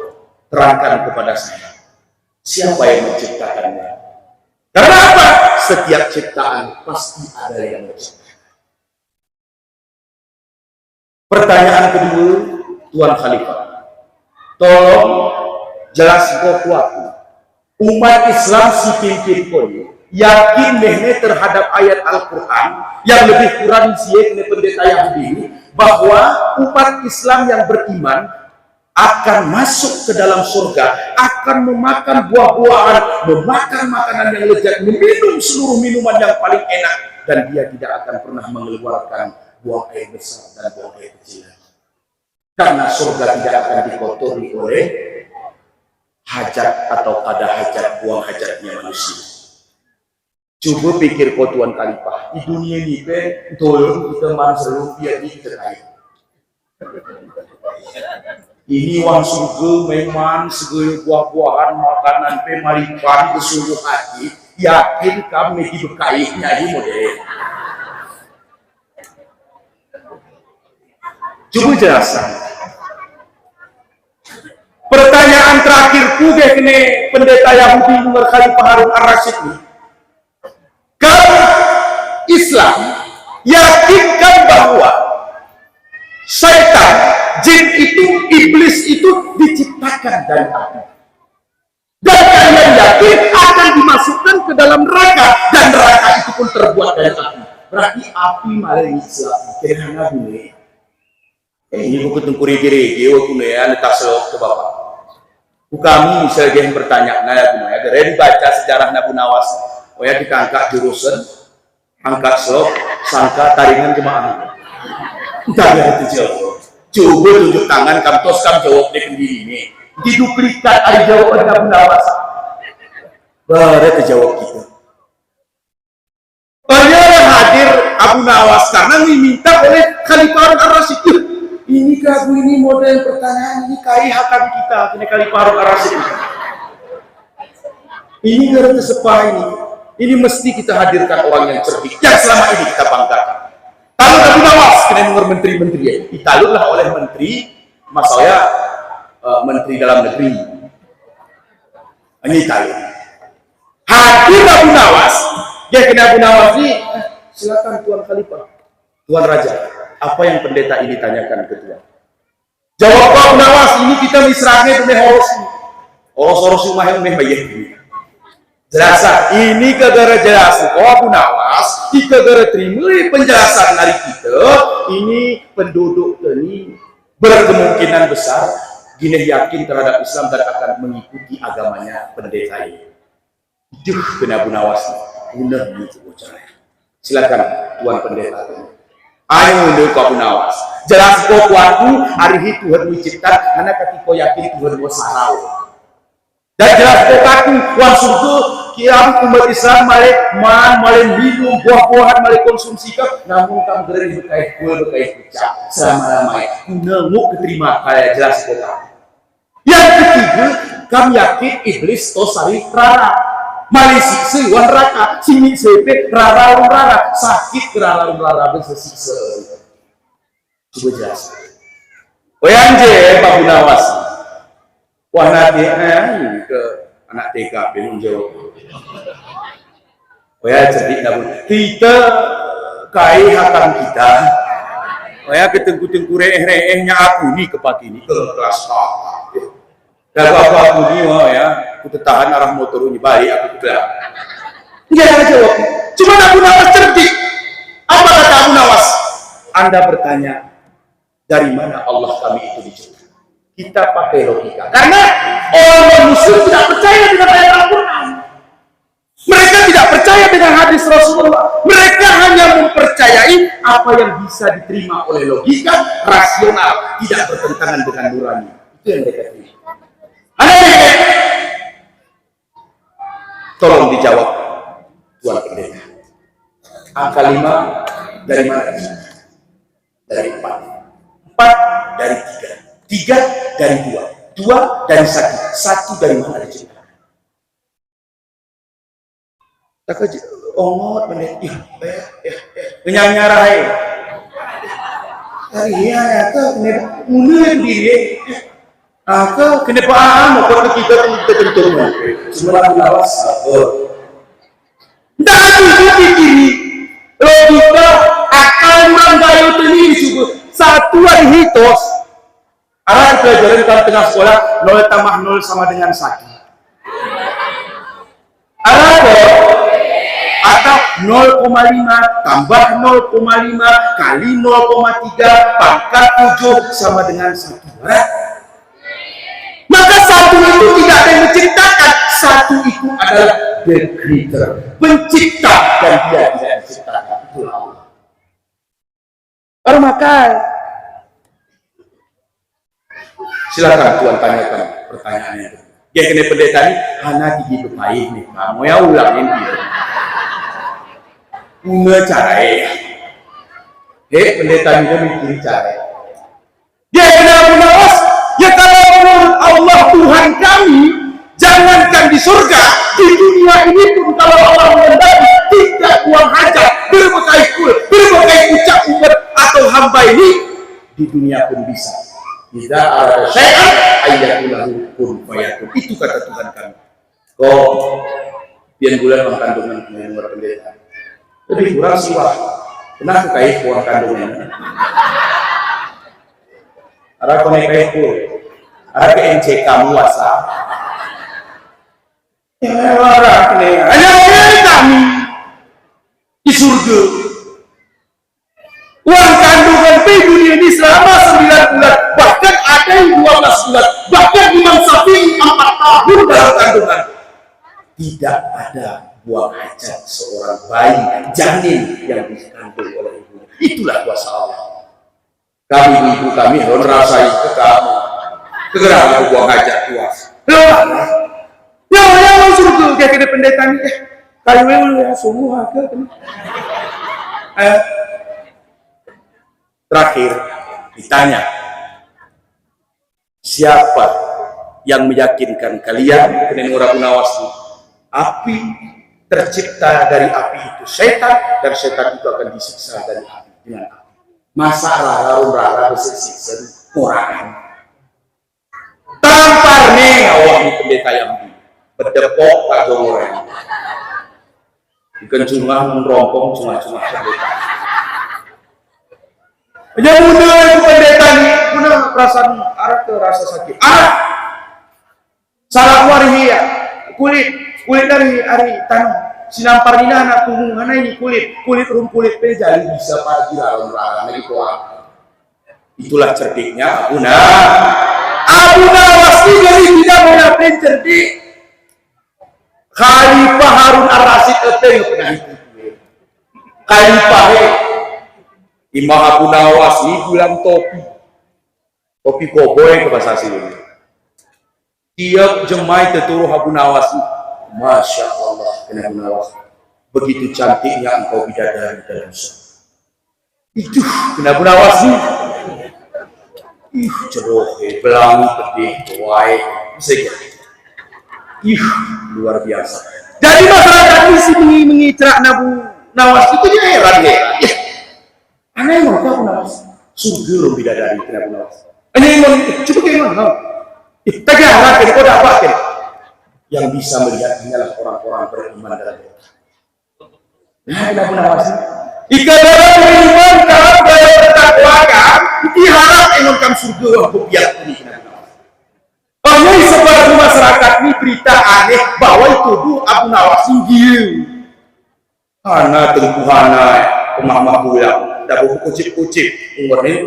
terangkan kepada saya siapa yang menciptakannya. Karena apa? Setiap ciptaan pasti ada yang menciptakan. Pertanyaan kedua, Tuan Khalifah, tolong jelaskan aku, umat Islam si pimpin koni yakin mehne terhadap ayat Al-Quran yang lebih kurang siap pendeta Yahudi bahwa umat Islam yang beriman akan masuk ke dalam surga, akan memakan buah-buahan, memakan makanan yang lezat, meminum seluruh minuman yang paling enak, dan dia tidak akan pernah mengeluarkan buah air besar dan buah air kecil. Karena surga tidak akan dikotori oleh hajat atau kada hajat, buang hajatnya manusia. Coba pikir kau Tuan Khalifah, di dunia ini tolong kita manusia biar kita kaya. Ini uang surga memang segala buah-buahan makanan pemalipan bersungguh hati, yakin kami dibekainya ini model. Coba jelaskan. Pertanyaan terakhirku kene pendeta Yahudi nomor Khalifah Harun ar-Rasyid ini. Kalau Islam yakinkan bahwa syaitan, jin itu, iblis itu diciptakan dari api. Dan kalian yakin akan dimasukkan ke dalam neraka, dan neraka itu pun terbuat dari api. Berarti api malah Islam. Kira-kira bunyi. Ini buku tengkuri diri, dia waktu ya, letak selok ke bapak. Kami misalnya yang bertanya, nah ya, dari dibaca sejarah Abu Nawas, oh ya kita angkat jurusan, angkat selok, sangka taringan jemaah. Entah ya itu jawab. Coba tunjuk tangan, kamu tos kamu jawab deh sendiri ini. Diduplikat ada jawaban Abu Nawas. Baru terjawab kita. Ternyata hadir Abu Nawas karena diminta oleh Khalifah Harun ar-Rasyid. Ini kagu ini model pertanyaan ini kai hakam kita, ini Khalifah Harun ar-Rasyid. Ini gara tersepah ini. Ini mesti kita hadirkan orang yang cerdik, yang selama ini kita banggakan. Kalau Abu Nawas kena dengar menteri-menteri, ditalurlah oleh menteri, mas saya menteri dalam negeri. Ini talur. Hadir Abu Nawas, dia kena Abu Nawas ini, silakan Tuan Khalifah, Tuan Raja, apa yang pendeta ini tanyakan ke Tuan? Jawab Abu Nawas, ini kita misrahnya dengan horos rumah yang membayar. Jelasan ini kegara jelasan Abu Nawas, kegara terima penjelasan dari kita. Ini penduduk ini berkemungkinan besar gini yakin terhadap Islam dan akan mengikuti agamanya pendeta ini. Duh, kena Abu Nawas, benar itu bocornya. Silakan Tuan Pendeta. Ayo untuk Abu Nawas. Jelas kok waktu hari itu Tuhan menciptakan karena ketika yakin Tuhan mau sarau. Dan jelas kok aku uang surga kiam umat Islam male minum buah-buahan male konsumsikan namun kamu gering berkait pecah selama-lamanya nemu keterima kayak jelas kok aku. Yang ketiga kami yakin iblis tosari rara male siksa wan raka sini sepe rara sakit rara bersesiksa. Coba jelas. Oyanje Pak Gunawas. Wah nanti ke anak TK belum jawab. Oh ya cerdik namun kita kai hakam kita. Oh ya ketengku reeh-reehnya aku nih ke pagi ini ke kelas A. Dan aku nih oh ya, aku tahan arah motor ini balik aku bilang. Enggak jawab. Cuma Abu Nawas cerdik. Apa kata Abu Nawas? Anda bertanya dari mana Allah kami itu diciptakan? Kita pakai logika. Karena orang Muslim tidak percaya dengan ayat Al-Quran. Mereka tidak percaya dengan hadis Rasulullah. Mereka hanya mempercayai apa yang bisa diterima oleh logika, rasional, tidak bertentangan dengan nurani. Itu yang mereka terima. Tolong dijawab, Tuan Pendeta. Angka 5 dari mana? Dari 4. 4 dari 3. 3 dari 2, 2 dari 1, 1 dari mana diciptakan? Tak kerja, ongot bener, nyarah ya. Iya ya, kena mulai diri, kena paham, apa kita tentu. Semua lawas sabar. Tidak ada diri, logika, akal mandayu ini juga satu hari hitos. Arah pelajaran dalam tengah sekolah 0 tambah 0 sama dengan 1. Arah atau 0,5 tambah 0,5 kali 0,3 pangkat 7 sama dengan 1. Maka 1 itu tidak ada yang menciptakan. 1 itu adalah the creator, pencipta, dan dia tidak menciptakan. Itu Allah. Maka silakan Tuan tanyakan pertanyaannya. Dia kena pendeta ini, anak gigi baik nih, kamu ya ulangin dia. Punya cara ya. Pendeta juga mikir cara. Dia kena Abu Nawas, ya kalau menurut Allah Tuhan kami, jangankan di surga, di dunia ini pun kalau Allah mengendaki, tidak buang hajat, berbagai ucap umat atau hamba ini, di dunia pun bisa. Tidak ada syai'an ayyakulahu kun fayakun. Itu kata Tuhan kami. Kok pian bulan mengkandungan nomor pendeta. Lebih kurang siwa. Kenapa kait buang kandungan? Ada konek kait pun. Ada ke NCK muasa. Ya orang ini. Hanya kami di surga. Uang kandungan di dunia ini selama 9 bulan, bahkan ada yang 12 bulan, bahkan Imam Syafi'i 4 tahun dalam kandungan. Tidak ada buang hajat seorang bayi janin yang dikandung oleh ibunya. Itulah kuasa Allah. Kami ibu kami harus rasai ke kamu. Segera buang hajat puas. Ya surga kayak kena pendeta ni. Kayu ya semua ke. Terakhir ditanya, siapa yang meyakinkan kalian dengan Abu Nawas api tercipta dari api itu setan, dan setan itu akan disiksa dari api dengan api. Masa rara bersiksa orang tampar nih awak di pendeta yang berdepok kagak orang ikan cuma merompong cuma pendeta yang muda itu pendeta nih benar perasaan arah ke rasa sakit salah warihi ya kulit dari hari tanah sinampar ini anak punggung mana ini kulit rumput jadi bisa pagi lawan gitu. Itulah cerdiknya Abu Nawas dari tidak menapin cerdik. Khalifah Harun Ar-Rasyid itu yang pernah itu. Khalifah Imam Abu Nawas ini bilang topi koboi ke bahasa sini. Tiap jemaah terturuh Abu Nawas, Masya Allah, Abu Nawas. Begitu cantiknya engkau bidadari dalam surga. Itu Abu Nawas ini. Ceroh, belang, pedih, wae, bisa luar biasa. Jadi masyarakat di sini mengicrak Abu Nawas itu dia heran ya. Aneh mau Abu Nawas, surga loh bidadari Abu Nawas. Aneh mau coba gimana? Tak harap kau dapat yang bisa melihat hanyalah orang-orang beriman dalam mereka. Nah, Abu Nawas. Jika dalam beriman kalau dalam bertakwa kan, diharap engkau surga waktu biar ini. Hanya sebagian masyarakat ini berita aneh bahwa itu Abu Nawas tinggi. Karena tempuhana pemaham bulan, dah kucip-kucip umurnya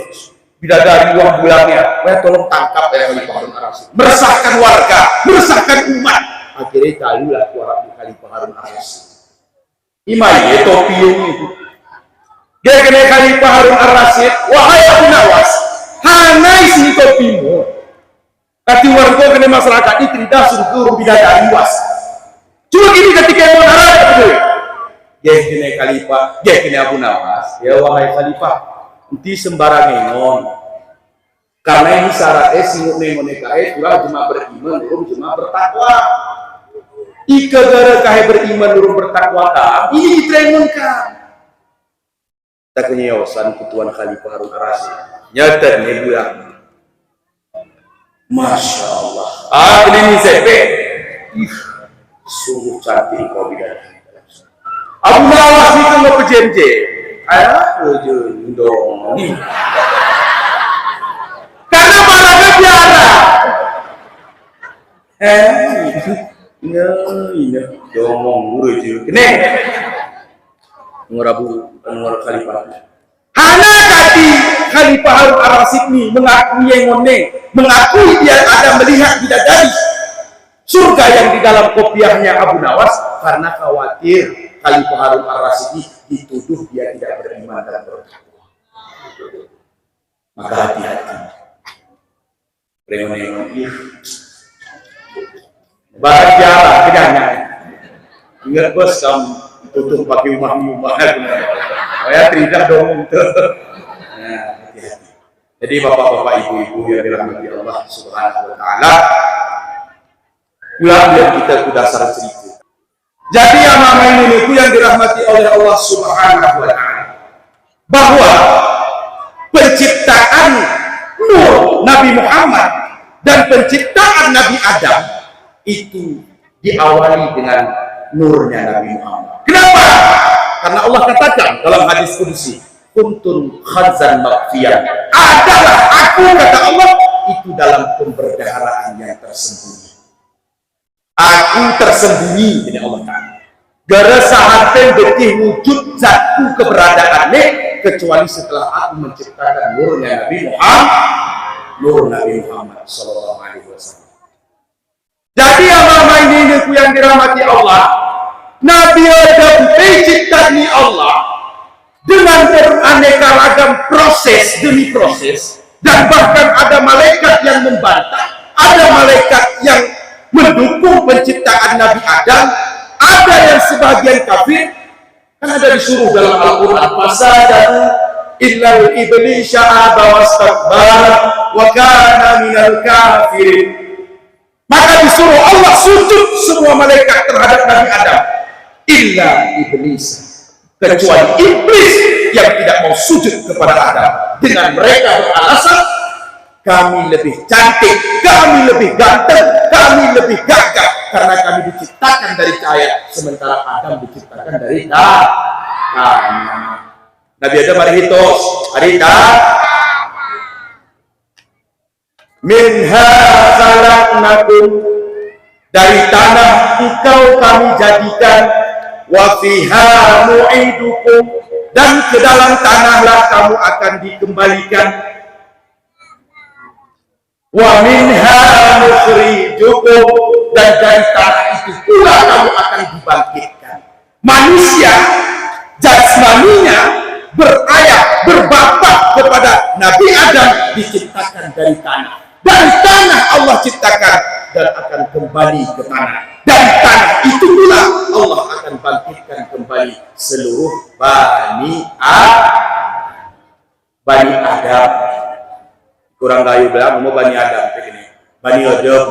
bidadari uang bulannya, tolong tangkap Khalifah Harun Ar-Rasyid. Meresahkan warga, meresahkan umat. Akhirnya kalulah suara Khalifah Harun Ar-Rasyid. Imai topi itu. Dia kena Khalifah Harun Ar-Rasyid, wahai Abu Nawas, hanai sini topimu. Kati warga kena masyarakat ini tidak suruh bidadari was. Cuma ini ketika mau narap betul. Dia kena Khalifah, dia kena Abu Nawas. Ya wahai Khalifah, nanti sembarang engon. Karena ini syaratnya singgung nengon kae kurang cuma beriman, belum cuma bertakwa. Ika gara kae beriman, belum bertakwa kan? Ini diterengonkan. Tak kenyawasan Tuan Khalifah Harun Ar-Rasyid. Nyata nih bilang, Masya Allah. Ini sepe. Sungguh cantik kau bidadari. Abu Nawas itu nggak pejenje. Ujung dong. Karena barangnya biara. Ini domong uruju. Ini ngurabu ngurab Khalifah. Hana tadi Khalifah Harun Ar-Rasyid ini mengakui mengakui dia ada melihat bidadari surga yang di dalam kopiahnya Abu Nawas karena khawatir Khalifah Harun Ar-Rasyid ini dituduh dia tidak beriman dan bertakwa. Maka hati-hati. Bahagia kedangan. Ingat bos kamu tutup pakai rumah-rumah. Saya tidak dong itu. Nah, hati-hati. Jadi bapak-bapak, ibu-ibu yang dirahmati Allah Subhanahu wa taala, pulang yang kita ke dasar cerita. Jadi amanah ini yang dirahmati oleh Allah Subhanahu wa taala, bahwa penciptaan Nur Nabi Muhammad dan penciptaan Nabi Adam itu diawali dengan nurnya Nabi Muhammad. Kenapa? Karena Allah katakan dalam hadis qudsi, kuntun khazan maghfiyah, adalah aku, kata Allah, itu dalam pemberdaharaan yang tersembunyi. Aku tersembunyi, ini Allah Ta'ala. Gara sahaten betih wujud zatku keberadaannya, kecuali setelah aku menciptakan nurnya Nabi Muhammad, nur Nabi Muhammad Sallallahu Alaihi Wasallam. Jadi amal ini yang dirahmati Allah, Nabi Adam diciptani Allah dengan beraneka ragam proses demi proses, dan bahkan ada malaikat yang membantah, ada malaikat yang mendukung penciptaan Nabi Adam, ada yang sebagian kafir. Kan ada disuruh dalam Al-Quran, fasajadu illal iblisya aba wastakbara wa kana minal kafirin. Maka disuruh Allah sujud semua malaikat terhadap Nabi Adam. illa iblis, kecuali iblis yang tidak mau sujud kepada Adam dengan mereka beralasan kami lebih cantik, kami lebih ganteng, kami lebih gagah karena kami diciptakan dari cahaya, sementara Adam diciptakan dari tanah. Nabi Adam marihitos harita minha khalaqnakum, dari tanah engkau kami jadikan, wa fiha nu'idukum, dan ke dalam tanahlah kamu akan dikembalikan, wa minha nukhrijukum, dan dari tanah itu pula kamu akan dibangkitkan. Manusia jasmaninya berayat berbapak kepada Nabi Adam diciptakan dari tanah. Dari tanah Allah ciptakan dan akan kembali ke tanah. Dan tanah itu pula Allah akan bangkitkan kembali seluruh Bani Adam. Kurang kayu bilang mau Bani Adam begini. Bani Adam.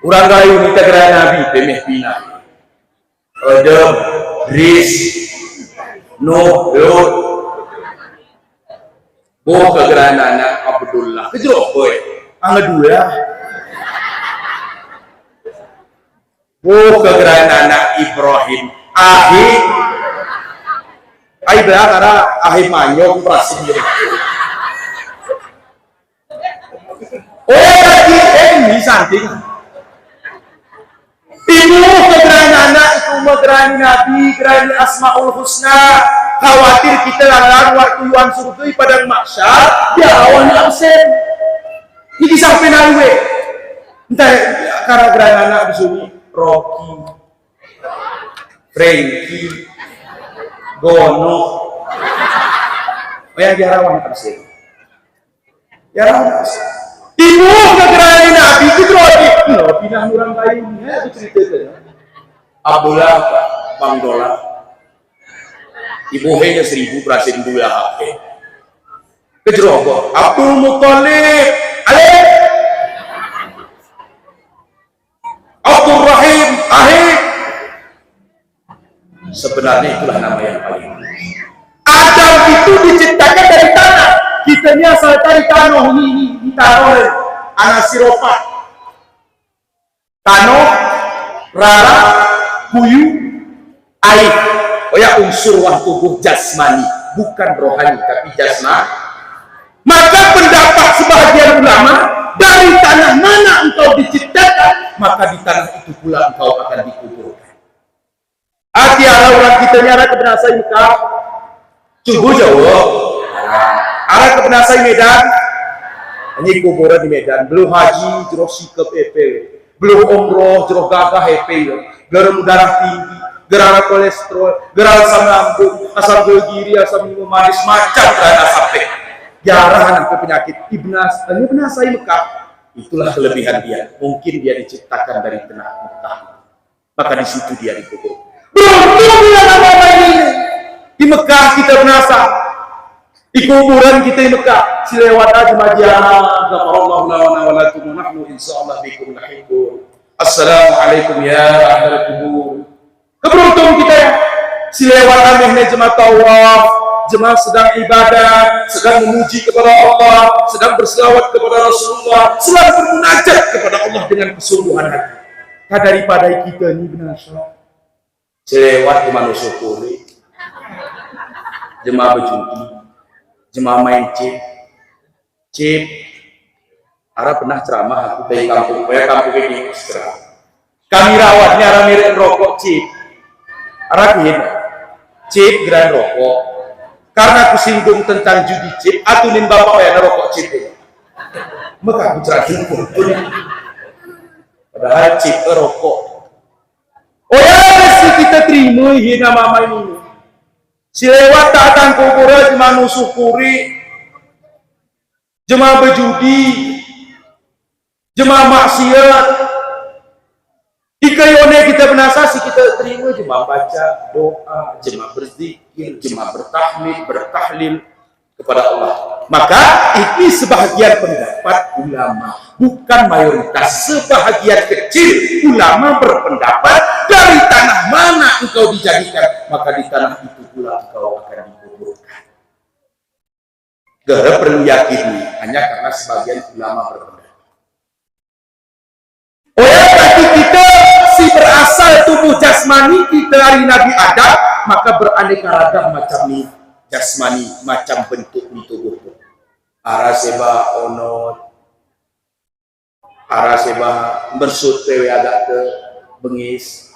Kurang kayu minta gerai Nabi temeh pina. Adam, Riz, Nuh, Lot. Boh kegeran anak Abdullah. Kejerok boy. Angga dua. Boh kegeran anak Ibrahim. Ai belah karena ahi manyong prasin jadi. Lagi ini santing. Ibu kegeran anak itu megerani Nabi, gerani Asmaul Husna. Khawatir kita lalang waktu yuan surga pada mahsyar dia awalnya absen. Ini sampai nawe. Entah karena gerana anak di sini Rocky, Frankie, Gono. Ya jarawan absen. Jarawan absen. Ibu kegerani Nabi itu Rocky. Loh, pindah orang lain ya itu cerita. Abdullah Bang Dola. Ibu hanya 1000 berasin dua HP. Kejeroboh Abdul Muttalib, Alif, Abdul Rahim, Ahid. Sebenarnya itulah nama yang paling. Adam itu diciptakan dari tanah. Kita ini asal dari tanah ini tanah anak siropat. Tanah, rara, kuyu, air. Oh ya, unsur tubuh jasmani, bukan rohani tapi jasmani. Maka pendapat sebagian ulama, dari tanah mana engkau diciptakan, maka di tanah itu pula engkau akan dikuburkan. Hati ala orang kita nyara kebenasai Mekah, cubu jauh. Arah kebenasai Medan, ini kuburan di Medan. Belum haji, jeruk sikap epel. Belum umroh, jeruk gagah epel. Garam darah tinggi. Gerala kolesterol, gerala asam lambung, asam gigi, asam lambung manis, macam dan asapek. Jarang ke penyakit Ibnasai Mekah. Itulah kelebihan dia. Mungkin dia diciptakan dari tanah Mekah. Maka di situ dia dikubur. Beruntung dia nama ini. Di Mekah kita benasa. Di kuburan kita di Mekah. Silewat aja majiana. Gafarallahu lana wa lakum wa nahnu insyaallah bikum lahiqun. Assalamualaikum ya ahlal kubur. Keberuntung kita ya, silewat amehnya jemaah tawaf, jemaah sedang ibadah, sedang memuji kepada Allah, sedang berselawat kepada Rasulullah, sedang bermunajat kepada Allah dengan kesungguhan hati. Tak daripada kita ini benar silewat jemaah syukuri, jemaah berjudi, jemaah main chip. Ara pernah ceramah aku dari kampung, kampung ini ceramah. Kami rawatnya arah mirip rokok chip. Arahin chip geran rokok karena aku singgung tentang judi chip atunin bapak ya rokok chip ini maka aku cerahkan padahal chip rokok oh ya mesti kita terima hina mama ini si lewat datang kuburan jemaah nusukuri jemaah berjudi jemaah maksiat Ikayone kita benasasi kita terima jemaah baca doa, jemaah berzikir, jemaah bertahmid, bertahlil. kepada Allah. Maka ini sebahagian pendapat ulama, bukan mayoritas. Sebahagian kecil ulama berpendapat dari tanah mana engkau dijadikan, maka di tanah itu pula engkau akan dikuburkan. Gara perlu yakini hanya karena sebagian ulama berpendapat. Oleh bagi kita si berasal tubuh jasmani kita dari Nabi Adam, maka beraneka ragam macam ni jasmani, macam bentuk di tubuh. Ara seba onot, ara seba bersut pewe agak ke bengis,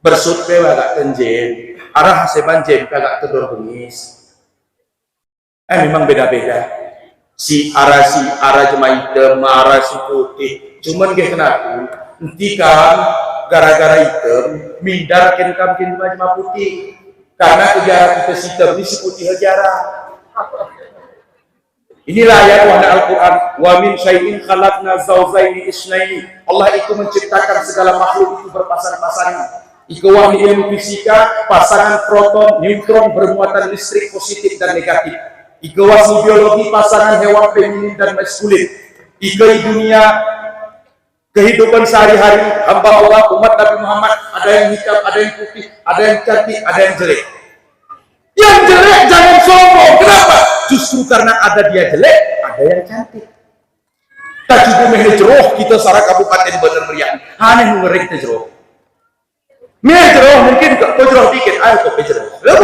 bersut pewe agak tenjen, ara seban jen agak kedor bengis. Memang beda-beda. Si ara jema hitam, ara si putih. Cuman kayak kenapa? Nanti kan gara-gara hitam, mindar ken jema putih. Karena kejarah kita si hitam ini si putih kejarah. Inilah ayat wahana Al-Quran. Wa min syai'in khalaqna zawjaini isnaini. Allah itu menciptakan segala makhluk itu berpasang-pasangan. Ikawan ilmu fisika, pasangan proton, neutron bermuatan listrik positif dan negatif. Ikawan biologi, pasangan hewan feminin dan maskulin. Ika dunia kehidupan sehari-hari hamba Allah umat Nabi Muhammad, ada yang hitam, ada yang putih, ada yang cantik, ada yang jelek. Yang jelek jangan sombong. Kenapa? Justru karena ada dia jelek, ada yang cantik. Tak cukup mehjeroh kita sarah kabupaten Bandar Meriah. Aneh ngerek terjeroh. Mehjeroh mungkin kok jeroh dikit, ayo kok mehjeroh. Lah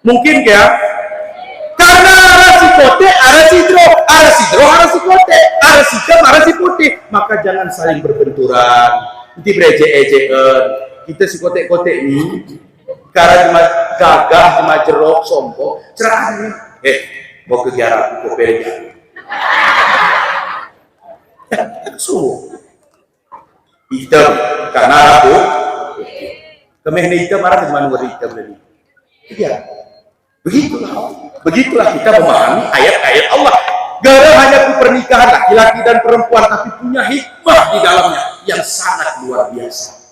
mungkin ya. Karena arasi kote, arasi jeroh, arasi kote, arasi hitam, arasi putih. Maka jangan saling berbenturan. Nanti bereje-ejean. Kita si kote-kote ini karena cuma gagah, cuma jerok, sombong, cerah ini. Mau kegiatan aku kopelnya. Sungguh. Hitam, karena aku. Kemehne hitam, marah cuma nomor hitam lagi. Iya. Begitulah kita memahami ayat-ayat Allah. Gara hanya pernikahan laki-laki dan perempuan, tapi punya hikmah di dalamnya yang sangat luar biasa.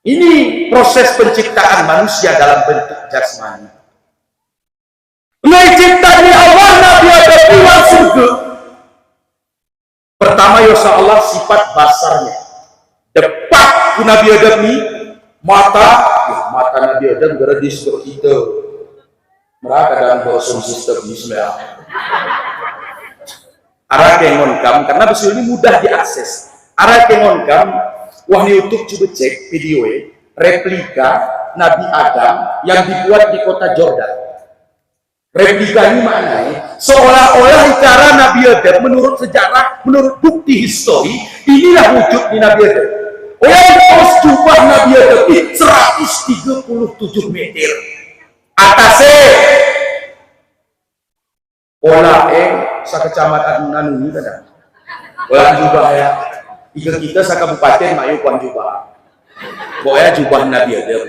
Ini proses penciptaan manusia dalam bentuk jasmani. Menciptani Allah Nabi Adam keluar surga. Pertama Yasa Allah sifat basarnya. Depak Nabi Adam ini mata Nabi Adam gara di surga kita. Mereka dalam bosom sistem Islam. Arah kengonkam karena besul ini mudah diakses. Arah kengonkam. Wah di YouTube coba cek video replika Nabi Adam yang dibuat di kota Jordan. Replika ini maknanya seolah-olah cara Nabi Adam menurut sejarah, menurut bukti histori, inilah wujud di Nabi Adam. Pos jubah Nabi Adam 137 meter. Atasnya olah sakecamatan nanuni kan. Olah jubah ya. Kita sakabupaten mayu kuan jubah. Pokoknya jubah Nabi Adam.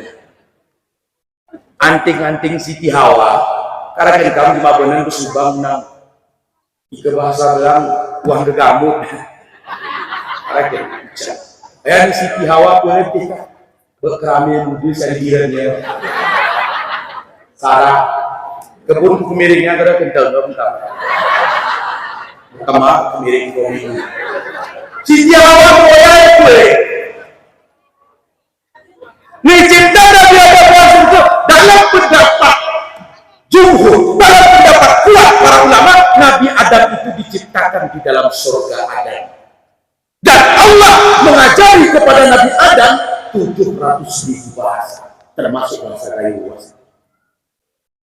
Anting-anting Siti Hawa. Karena kan kamu di Mabonan bersubang nang. Ika bahasa bilang uang gegamut. Karena kan. Ayah Siti Hawa boleh kita berkerami budi sendiriannya. Sarah kebun kemiringnya kada kental nggak Kama kemiring komi. Siti Hawa boleh boleh. Nih cinta Nabi Adam itu dalam pendapat jumhur, dalam pendapat kuat para ulama, Nabi Adam itu diciptakan di dalam surga Adam. Dan Allah mengajari kepada Nabi Adam 700.000 bahasa, termasuk bahasa kayu.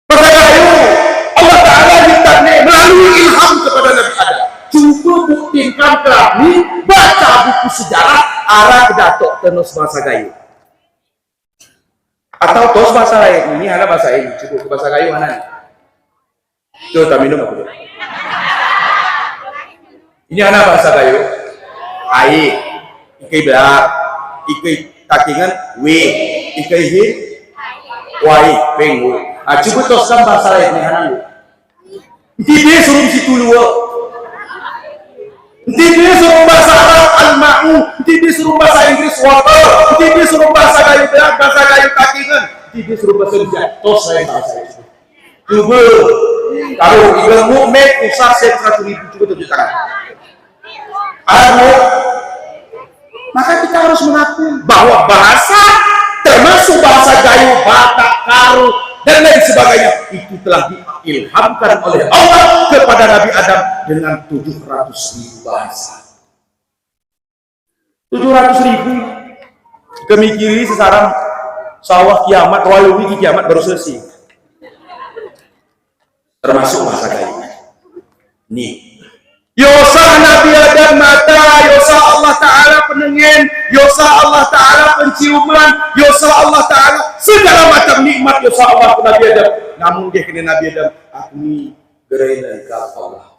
Bahasa kayu Allah Ta'ala ditanya melalui ilham kepada Nabi Adam. Coba buktikan kami baca buku sejarah arah kedatok tenus bahasa kayu. Atau tos bahasa lain, ini ada bahasa ini, cukup bahasa kayu mana? Coba minum apa? Ini ada bahasa kayu. Air, ikai belar, ikai takingan, ikai hit, pengu. Coba toskan bahasa lain nih hanan. Dia suruh situ luar. Dia suruh bahasa Arab al-ma'u, dia suruh bahasa Inggris water, dia suruh bahasa kayu belar, bahasa kayu takingan, dia suruh bahasa Indonesia. Tos lain bahasa itu. Coba kalau ilmu mukmin usah 100.000 coba tunjuk tangan. Maka kita harus mengakui bahwa bahasa termasuk bahasa Jawa, Batak, Karo dan lain sebagainya itu telah diilhamkan oleh Allah kepada Nabi Adam dengan 700.000 bahasa. 700.000 kemikiri sekarang sawah kiamat, waluwi kiamat baru selesai. Termasuk bahasa Jawa. Nih. Yosa Nabi Adam mata, Yosa Allah Ta'ala penengen, Yosa Allah Ta'ala penciuman, Yosa Allah Ta'ala segala macam nikmat Yosa Allah ke Nabi Adam. Namun dia kena Nabi Adam, aku ni gerai dari Allah.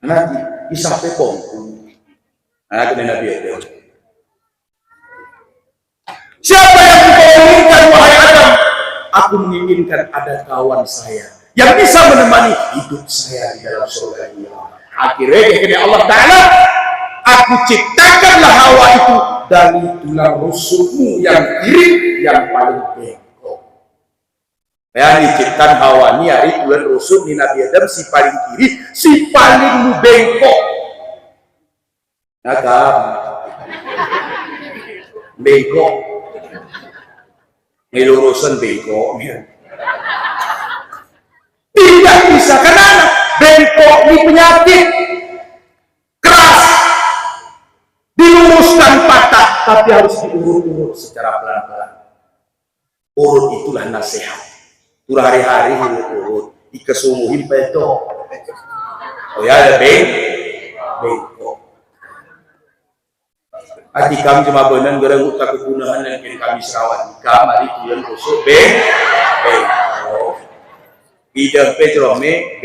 Nanti disampai pongku. Nah, kena Nabi Adam. Siapa yang kau inginkan wahai Adam? Aku menginginkan ada kawan saya yang bisa menemani hidup saya di dalam surga ini. Akhirnya kepada Allah Ta'ala, aku ciptakanlah Hawa itu dari tulang rusukmu yang kiri yang paling bengkok. Ya, diciptakan Hawa ini dari tulang rusuk ni Nabi Adam si paling kiri, si paling bengkok. Agak bengkok, ngelurusan bengkok. Tidak bisa, karena bengkok ini penyakit keras, diluruskan patah, tapi harus diurut-urut secara pelan-pelan. Urut itulah nasihat. Turah hari-hari urut, ikesumuhin peto. Oh ya, ada bengkok. Hati kami cuma benar gereng utak kegunaan yang kami serawat. Kami tujuan rusuk bengkok. Ida Pedrome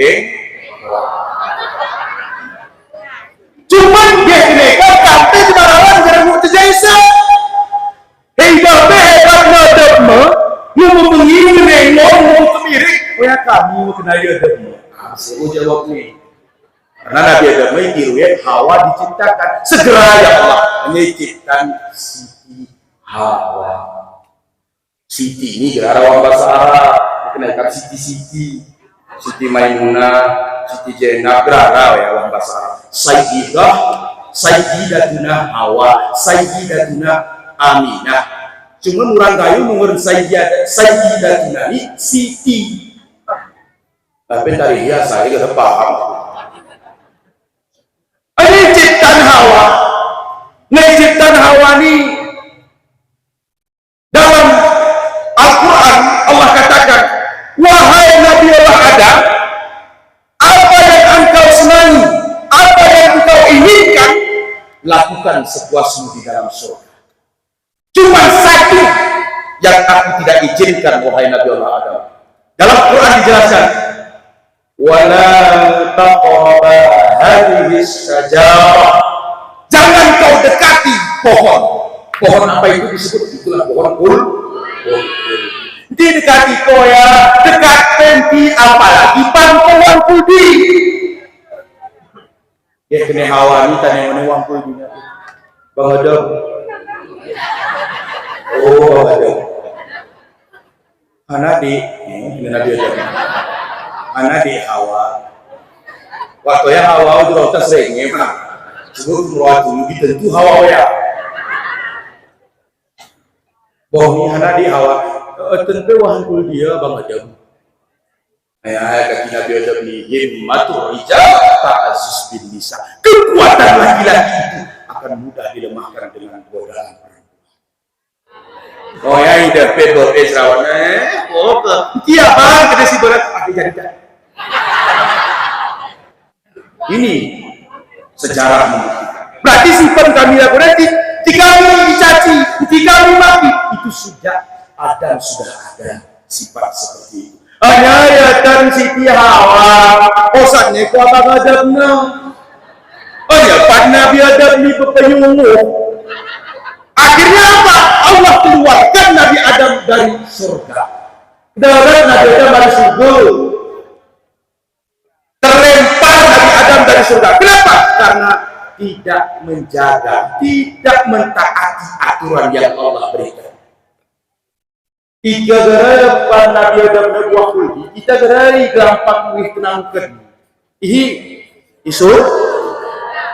cuman dia keneka kate di barawan jarang mau terjasa hebat hebat mah yang membengi nengok mau kemirik punya kami kena dia demi saya jawab nih karena Nabi Adam itu ya Hawa diciptakan segera ya Allah menciptakan Siti Hawa. Siti ini gelar orang bahasa Arab kenaikan Siti Maimunah, Siti Zainab, berarah ya orang bahasa Arab. Sayyidatuna Hawa, Sayyidatuna Aminah. Cuma orang kayu menurut Sayyidatuna ini Siti. Tapi dari dia saya tidak paham. Ini ciptaan Hawa. Ciptaan Hawa ini dalam Al-Quran Allah katakan, wahai Nabi Allah Adam, apa yang engkau senangi, apa yang engkau inginkan, lakukan sepuasmu di dalam surga. Cuma satu yang aku tidak izinkan, wahai Nabi Allah Adam. Dalam Quran dijelaskan, wala taqraba hadhihi syajarah. Jangan kau dekati pohon. Pohon apa itu disebut? Itulah pohon kul. Didekati koya, dekat penti, apalagi pangkuan pudi. Ya kena Hawa ni tanya mana wang pudi. Bang Adam. Oh, Bang Adam. Anak di, ini Nabi Adam. Anak di Hawa. Waktu ya Hawa itu rota sering, memang. Sebelum merawat dulu, tentu Hawa ya. Bahwa ni anak di Hawa. Tentu wahangkul dia Bang Adam. Ayah kaki Nabi Adam ni himmatul rijal ta'azus bin nisa. Kekuatan laki-laki itu akan mudah dilemahkan dengan godaan perempuan. Oh ya ida pedor Ezrawan dia bang kena si berat aku jadikan. Ini sejarah membuktikan. Berarti simpan kami lakukan jika kami dicaci, jika kami mati itu sudah Adam sudah ada sifat seperti itu. Hanya ya dan Siti Hawa, osatnya ku abang Adam na. Oh ya, pada Nabi Adam ni berpenyungguh. Akhirnya apa? Allah keluarkan Nabi Adam dari surga. Darat Nabi Adam dari surga. Terlempar Nabi Adam dari surga. Kenapa? Karena tidak menjaga, tidak mentaati aturan yang Allah berikan. Tiga gara pan Nabi Adam na buah kuldi, kita gerai gampang wih kenangkan. Ihi isur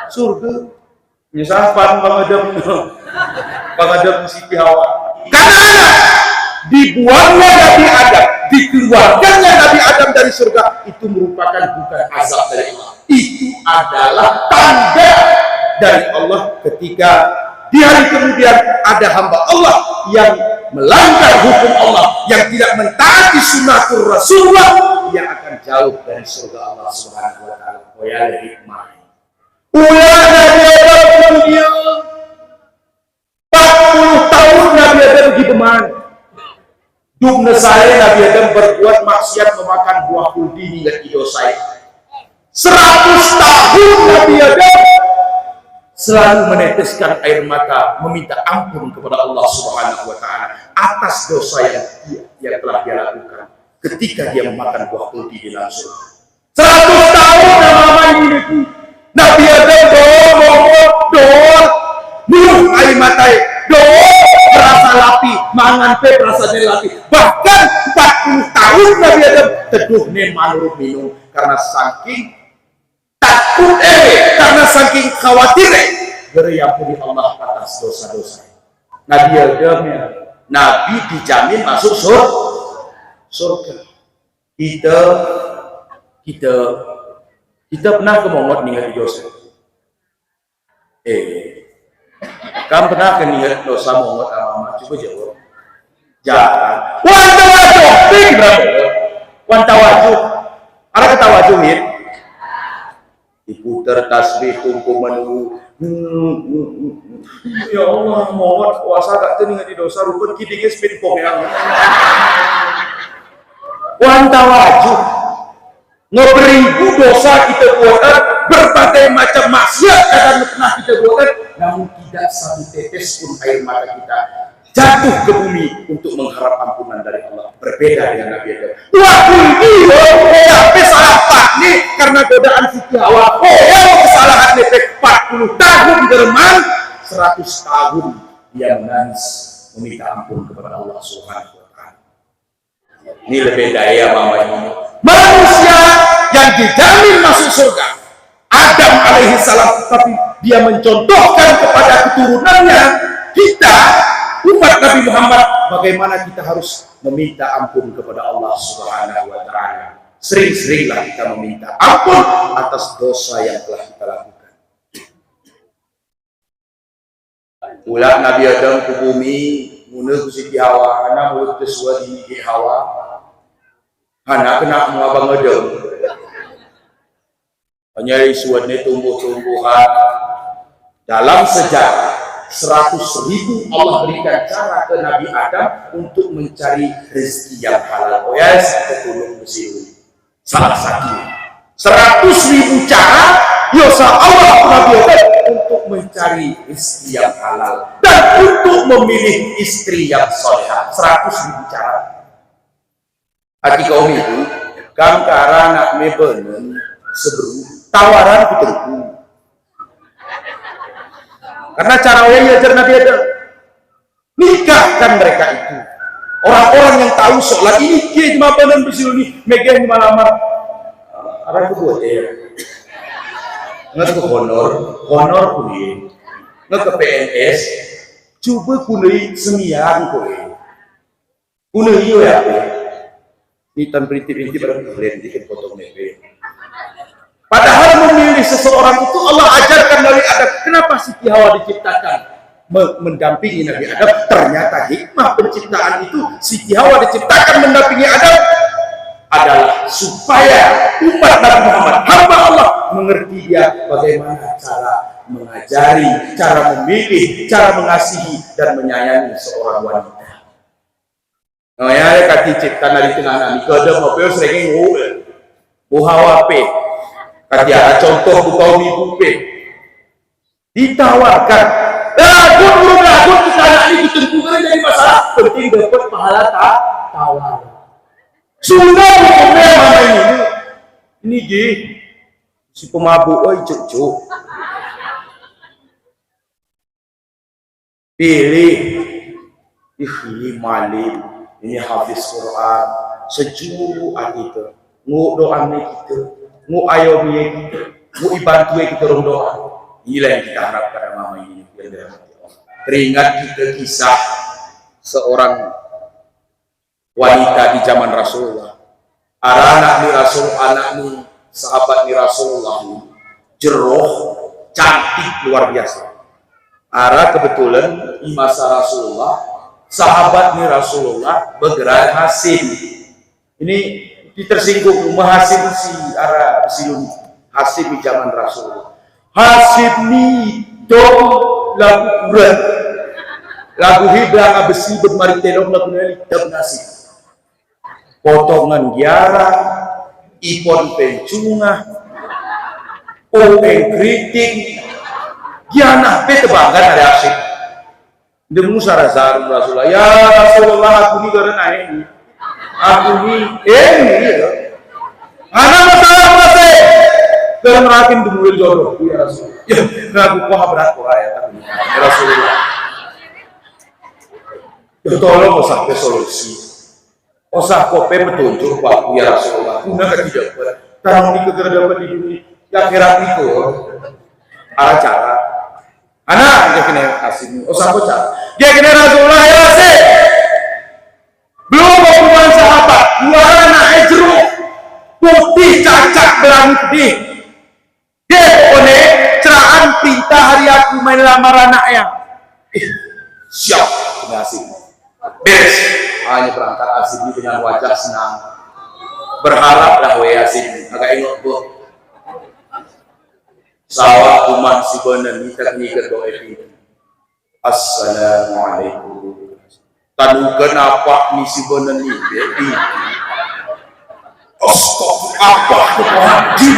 surga. Nyesal pan Bang Adam Siti Hawa. Karena dibuangnya Nabi Adam, dikeluarkannya Nabi Adam dari surga, itu merupakan bukan azab dari Allah. Itu adalah tanda dari Allah ketika di hari kemudian ada hamba Allah yang melanggar hukum Allah, yang tidak mentaati sunnatul Rasulullah, yang akan jauh dari surga Allah Subhanahu wa taala. Ya hikmah. Ulah Nabi Adam dunia 40 tahun Nabi Adam di beman. Dugna saya Nabi Adam berbuat maksiat memakan buah kuldi hingga didosai. 100 tahun Nabi Adam selalu meneteskan air mata meminta ampun kepada Allah Subhanahu wa taala atas dosa yang telah dia lakukan ketika dia memakan buah kuldi di dalam surga. 100 tahun nama ini Nabi Adam doa minum air mata berasa lapi mangan pe berasa lapi, bahkan 40 tahun Nabi Adam teduh manurut minum karena saking takut karena saking khawatir beriampuni Allah atas dosa-dosa. Nabi Adam ya, Nabi dijamin masuk surga. Kita pernah kemongot ningali dosa. Kamu pernah ningali dosa mongot ama? Coba jawab. Jangan. Wantawajuh. Ada kata wajuhin. Diputar tasbih tungku menunggu. Ya Allah, mongot kuasa gak tuh ningali dosa rupun kidingnya spin pom yang. Wantawajuh. Ngeberibu dosa kita buatkan, berbagai macam maksiat kadang pernah kita buatkan, namun tidak satu tetes pun air mata kita jatuh ke bumi untuk mengharap ampunan dari Allah. Berbeda dengan Nabi Adam. Waktu itu sampai salah Pak nih karena godaan Siti Hawa. Kesalahan lepek 40 tahun german, 100 tahun dia menangis meminta ampun kepada Allah Subhanahu wa taala. Ini lebih daya mama ini. Manusia yang dijamin masuk surga Adam alaihi salam, tapi dia mencontohkan kepada keturunannya kita umat Nabi Muhammad bagaimana kita harus meminta ampun kepada Allah Subhanahu wa taala. Sering-seringlah kita meminta ampun atas dosa yang telah kita lakukan. Ulah Nabi Adam ke bumi muneuh ku Siti Hawa, ana mulut kesua di Hawa. Hana kena mengabang Adam. Hanya isuannya tumbuh-tumbuhan. Dalam sejarah 100.000 Allah berikan cara ke Nabi Adam untuk mencari rezeki yang halal. Yes, kita tolong bersiul. Salah satunya 100.000 cara Yosa Allah Nabi Adam untuk mencari rezeki yang halal dan untuk memilih istri yang solehah. 100.000 cara. Hati kaum itu kam kara nak mebenen sebelum tawaran kuterku. Karena cara yang ajar Nabi Adam nikahkan mereka itu. Orang-orang yang tahu sholat ini kia cuma benar bersiul ini megang malamar. Arah itu buat nggak ke honor kuning, nggak ke PNS, coba kuning semian kuning ya. Ini tan berintip-intip pada kalian bikin potong nepe. Padahal memilih seseorang itu Allah ajarkan dari Adam. Kenapa Siti Hawa diciptakan mendampingi Nabi Adam? Ternyata hikmah penciptaan itu Siti Hawa diciptakan mendampingi Adam adalah supaya umat Nabi Muhammad hamba Allah mengerti dia bagaimana cara mengajari, cara memilih, cara mengasihi dan menyayangi seorang wanita. Nah, ya kati cipta dari tengah nami kada mau peo sering ngul buhawape kati ada contoh bukau mi bupe ditawarkan lagun kita anak ini ditentukan jadi masalah penting dapat pahala tawar sudah bukunya mana ini ji si pemabuk oi cuk pilih malim ini hafiz Quran sejuk hati kita ngu doa kita ngu ayomi kita ngu ibantu kita rong doa. Inilah yang kita harap pada mama ini. Teringat kita kisah seorang wanita di zaman Rasulullah. Anak ni Rasul, anak ni sahabat ni Rasulullah, jeroh, cantik luar biasa. Kebetulan di masa Rasulullah, sahabat ni Rasulullah bergerak Hasim. Ini ditersinggung Hasim si silun Hasim di zaman Rasulullah. Hasim ni dong lagu Quran, lagu hidang besi bermari telong lagu nali dam nasi. Potongan giara, ipon pencungah, openg kritik, gianah petebangkan ada Hasim. Demu sarazar Rasulullah, ya Rasulullah aku ni karena ini, aku ni ini anak masalah masih dalam rakim demulil jodoh ya Rasulullah. Ya, aku kok berat kok ya Rasulullah. Ya tolong sampai solusi. Osah kope petunjuk Pak ya Rasulullah. Guna tidak buat. Tanam ini dapat di dunia. Ya akhirat itu. Ada cara. Anak dia kena kasih. Osah kocak. Dia kena Rasulullah ya Rasul. Belum hubungan sahabat. Dua anak jeruk. Putih cacat berani pedih. Dia oleh cerahan perintah hari aku main lamar anaknya. Siap kena Hasim. Beres. Hanya berangkat Hasim ini dengan wajah senang. Berharaplah we Hasim agak ingat bu. Sawah umat si benar kita ni doa ini. Assalamualaikum. Tadu kenapa ni si benar ni? Apa itu?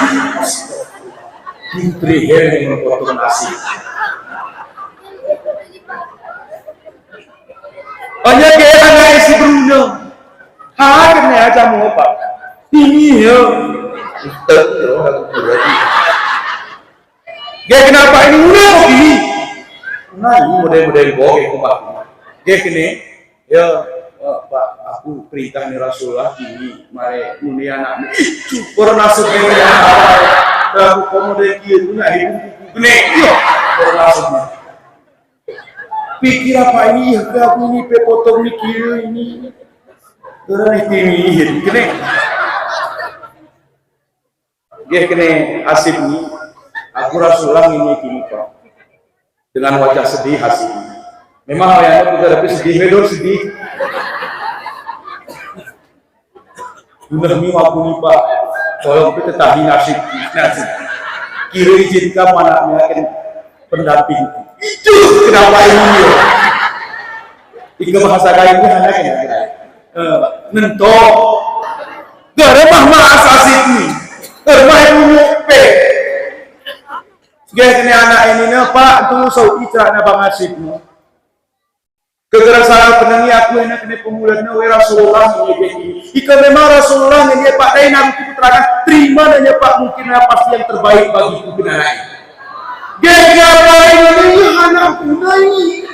Putri yang potong nasi. Hanya kayak anak si Bruno. Kena aja mau apa? Ini ya. Dia kenapa ini udah begini? Nah ini model-model bohong itu Pak. Dia kene ya Pak aku perintah nih Rasulullah ini mari muni anak cukur nasib ini aku komodel kieu na hidup gede yo berlangsung. Pikir apa ini ya aku ini potong ni kieu ini. Karena ini kene. Dia kene Hasim ni aku Rasulullah ini kini Pak. Dengan wajah sedih Hasim. Memang ayahnya juga tapi sedih medor sedih. Udah mi aku nih Pak. Tolong kita tahi nasib. Kira izinkan anaknya kan pendamping. Itu kenapa ini? Tiga bahasa kainnya anaknya. Nento. Garemah maas Hasim ni. Garemah yang nyupe. Gaya kena anak ini na Pak tu Saudi cerana Bang Hasim ni. Kegerasan penangi aku enak kena pemulanya we Rasulullah ini. Jika memang Rasulullah ini Pak Dai nak terangkan terima nanya Pak mungkin pasti yang terbaik bagiku benar. Gaya apa ini anak punai.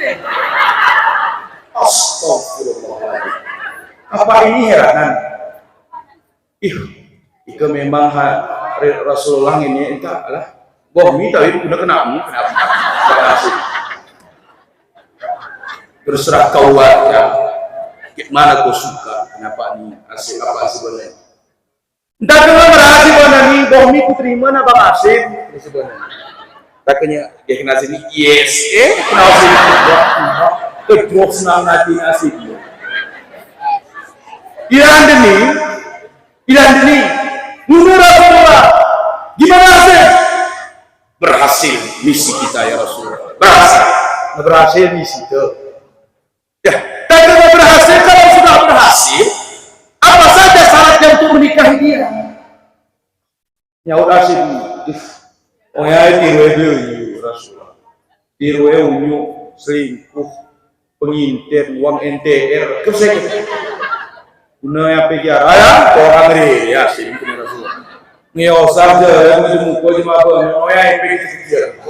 Astagfirullahaladzim. Apa ini heranan? Jika memang Rasulullah ini entahlah. Bohmi tapi udah kenapa? Terserah kau ya. Mana kau suka? Kenapa ni Hasim apa sebenarnya? Entah kenapa berhasil mana ni bohmi ku terima na Bang Hasim sebenarnya. Taknya dia kena sini yes kenapa sini kedua senang hati Hasim. Iran deni mundur Rasulullah. Gimana Hasim? Berhasil misi kita ya Rasulullah. Berhasil misi itu. Ya, tapi kalau berhasil, kalau sudah berhasil, apa saja syaratnya untuk menikahi dia? Nyaut Hasim, oh ya tiruwe dulu Rasulullah, tiruwe unyu selingkuh, pengintir, uang NTR, kesek, guna yang pikir, ayah, orang ini ya Hasim itu Rasulullah. Ngeo saja yang menjemu kau cuma apa, oh ya pikir,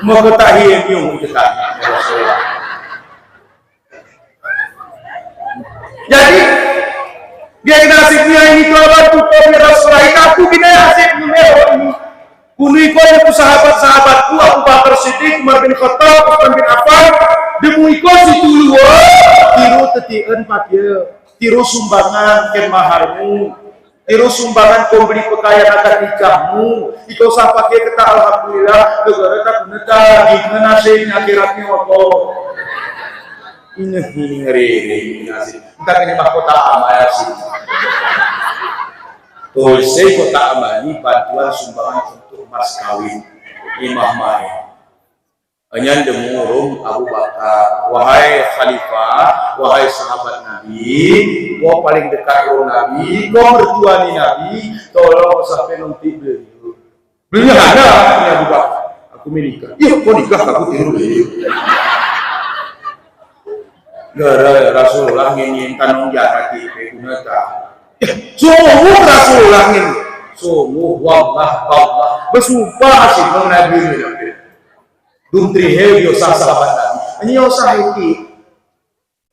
mau ketahui yang kita, Rasulullah. Jadi dia nasibnya ini kalau tuh Rasulullah aku gini nasib numero ini. Kuni ko sahabat-sahabatku Abu Bakar Siddiq, Umar bin Khattab, Utsman bin Affan, demu iko situ tiru tetieun pakieu, tiru sumbangan ke maharmu, tiru sumbangan kau beli pakaian akad nikahmu, iko sah pakai kata alhamdulillah, gegara tak neta gimana nasib akhiratnya Allah. Ini ngeri nasib. Entah ini mahkota amal sih. Tulsi kota amani bantuan sumbangan untuk mas kawin imam mai. Hanya demurung Abu Bakar, wahai khalifah, wahai sahabat Nabi, kau paling dekat dengan Nabi, kau mertua Nabi, tolong sampai nanti beliau. Beliau ada ini Abu Bakar. Aku menikah. Iya, kau nikah aku tiru beliau. Gara Rasulullah ingin tanong jarak di Pegunata. Sungguh Rasulullah ingin, sungguh wallah bersumpah sih Nabi ini. Duntri heo sahabat Nabi. Ini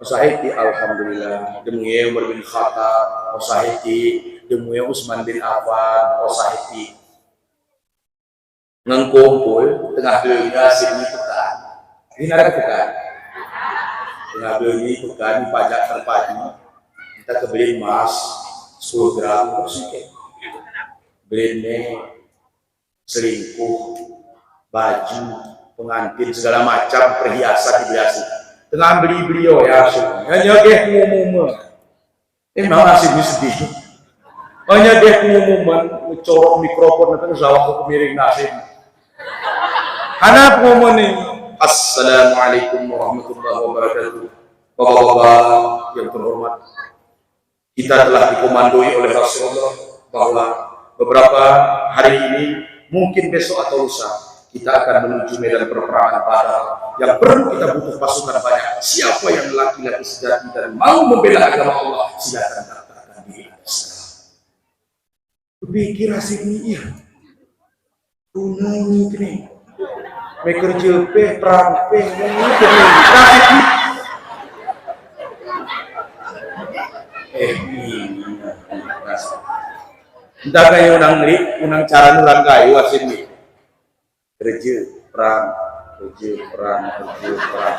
Osahiti alhamdulillah. Demi Umar bin Khattab, Osahiti. Demi Utsman bin Affan, Osahiti. Ngengkumpul tengah dunia sini pekan. Ini ada pekan. Tengah beli bukan pajak terpadu, kita kebeli emas 10 gram sedikit, beli selingkuh, baju, pengantin segala macam perhiasan dihiasi. Tengah beli beliau ya, hanya dia ngumuman, memang nasibnya sedih. Hanya dia ngumuman, mencorok mikrofon atau jawab ke miring nasib. Anak ngumuman nih. Assalamualaikum warahmatullahi wabarakatuh. Bapak-bapak yang terhormat, kita telah dikomandoi oleh Rasulullah bahwa beberapa hari ini, mungkin besok atau lusa, kita akan menuju medan peperangan Badar yang perlu kita butuh pasukan banyak. Siapa yang laki-laki sejati dan mau membela agama Allah, silakan daftarkan diri sekarang. Berpikir hasilnya iya, tunai ini. Mereka jepe, prampe, ini entah kayak unang cara nulang kayu asin nih kerja perang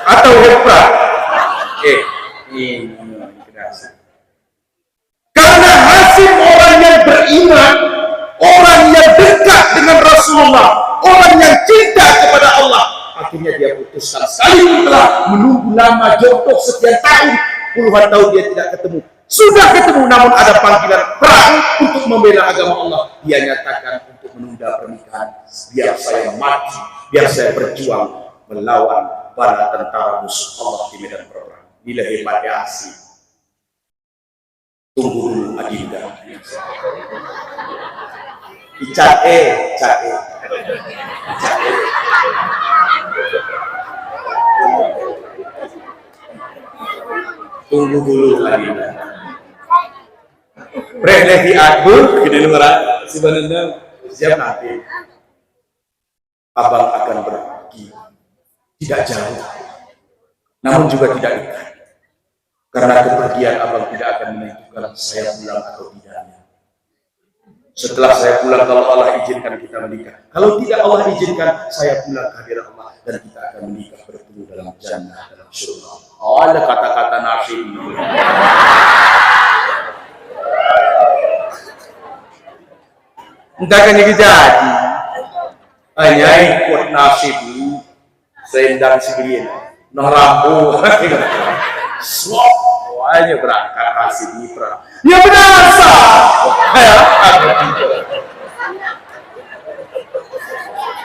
atau perang ini karena hasil orang yang beriman, orang yang dekat dengan Rasulullah, orang yang cinta kepada Allah, akhirnya dia putuskan saling telah menunggu lama jodoh sekian tahun, puluhan tahun dia tidak ketemu. Sudah ketemu namun ada panggilan perang untuk membela agama Allah. Dia nyatakan untuk menunda pernikahan. Biar saya mati, biar saya berjuang melawan bala tentara musuh Allah di medan perang. Bila hebatnya asli. Tunggu dulu Adinda. Icae. Tunggu dulu Adinda. Prelevi aku gede nungara sebenarnya siap nanti abang akan pergi tidak jauh namun juga tidak dekat karena kepergian abang tidak akan menentukan saya pulang atau tidaknya. Setelah saya pulang kalau Allah izinkan kita menikah, kalau tidak Allah izinkan saya pulang ke hadirat Allah dan kita akan menikah bertemu dalam jannah dalam surga. Oh, ada kata-kata nasib. Entah kan ini jadi hanya ikut nasib sendang segini noh lampu semuanya berangkat hasil perang ya benar sah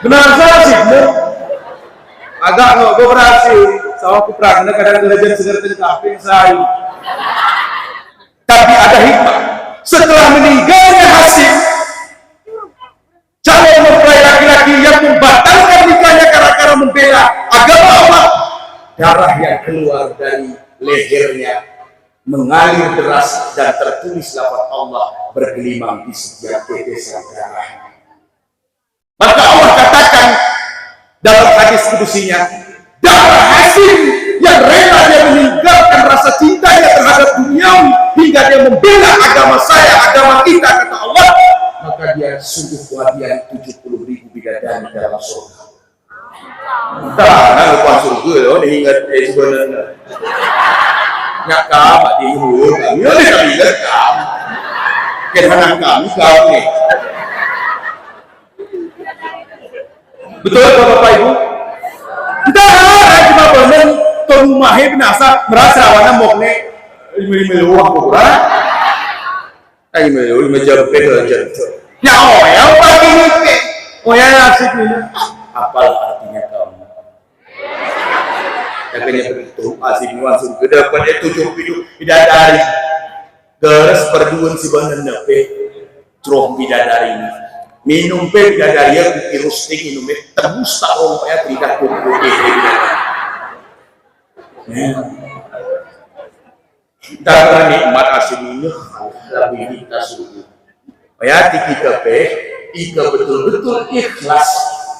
benar sih agak nggak gue berhasil sama aku perang kadang belajar segerti kafe saya tapi ada hikmah setelah meninggalnya hasil calon mempelai laki-laki yang membatalkan nikahnya karena membela agama Allah, darah yang keluar dari lehernya mengalir deras dan tertulis lafaz Allah bergelimang di setiap tetesan darah. Maka Allah katakan dalam hadis kudusinya, darah hasil yang rela dia meninggalkan rasa cintanya terhadap dunia membela agama saya, agama kita, kata Allah, maka dia sungguh kehadiran 70.000 bidadari dalam surga. Nah, lepas surga loh, dia ingat sebenarnya. Nggak kamu, dia ingat kami, dia ingat kamu. Kedatangan kami, kami. Betul Bapak Ibu? Kita cuma benar rumahnya binasa merasa warna mokne meluah kurang. Ay meluah jempet. Ya apa ini? Ya asik ini. Apa artinya kamu? Katanya begitu asik langsung ke depan itu hidup bidadari. Geras perduan si banan nape troh bidadari ini. Minum pe bidadari ya virus ting minum tebus tak ya tidak cukup. Kita nikmat aslinya lebih kita sungguh. Ayat kita betul-betul ikhlas,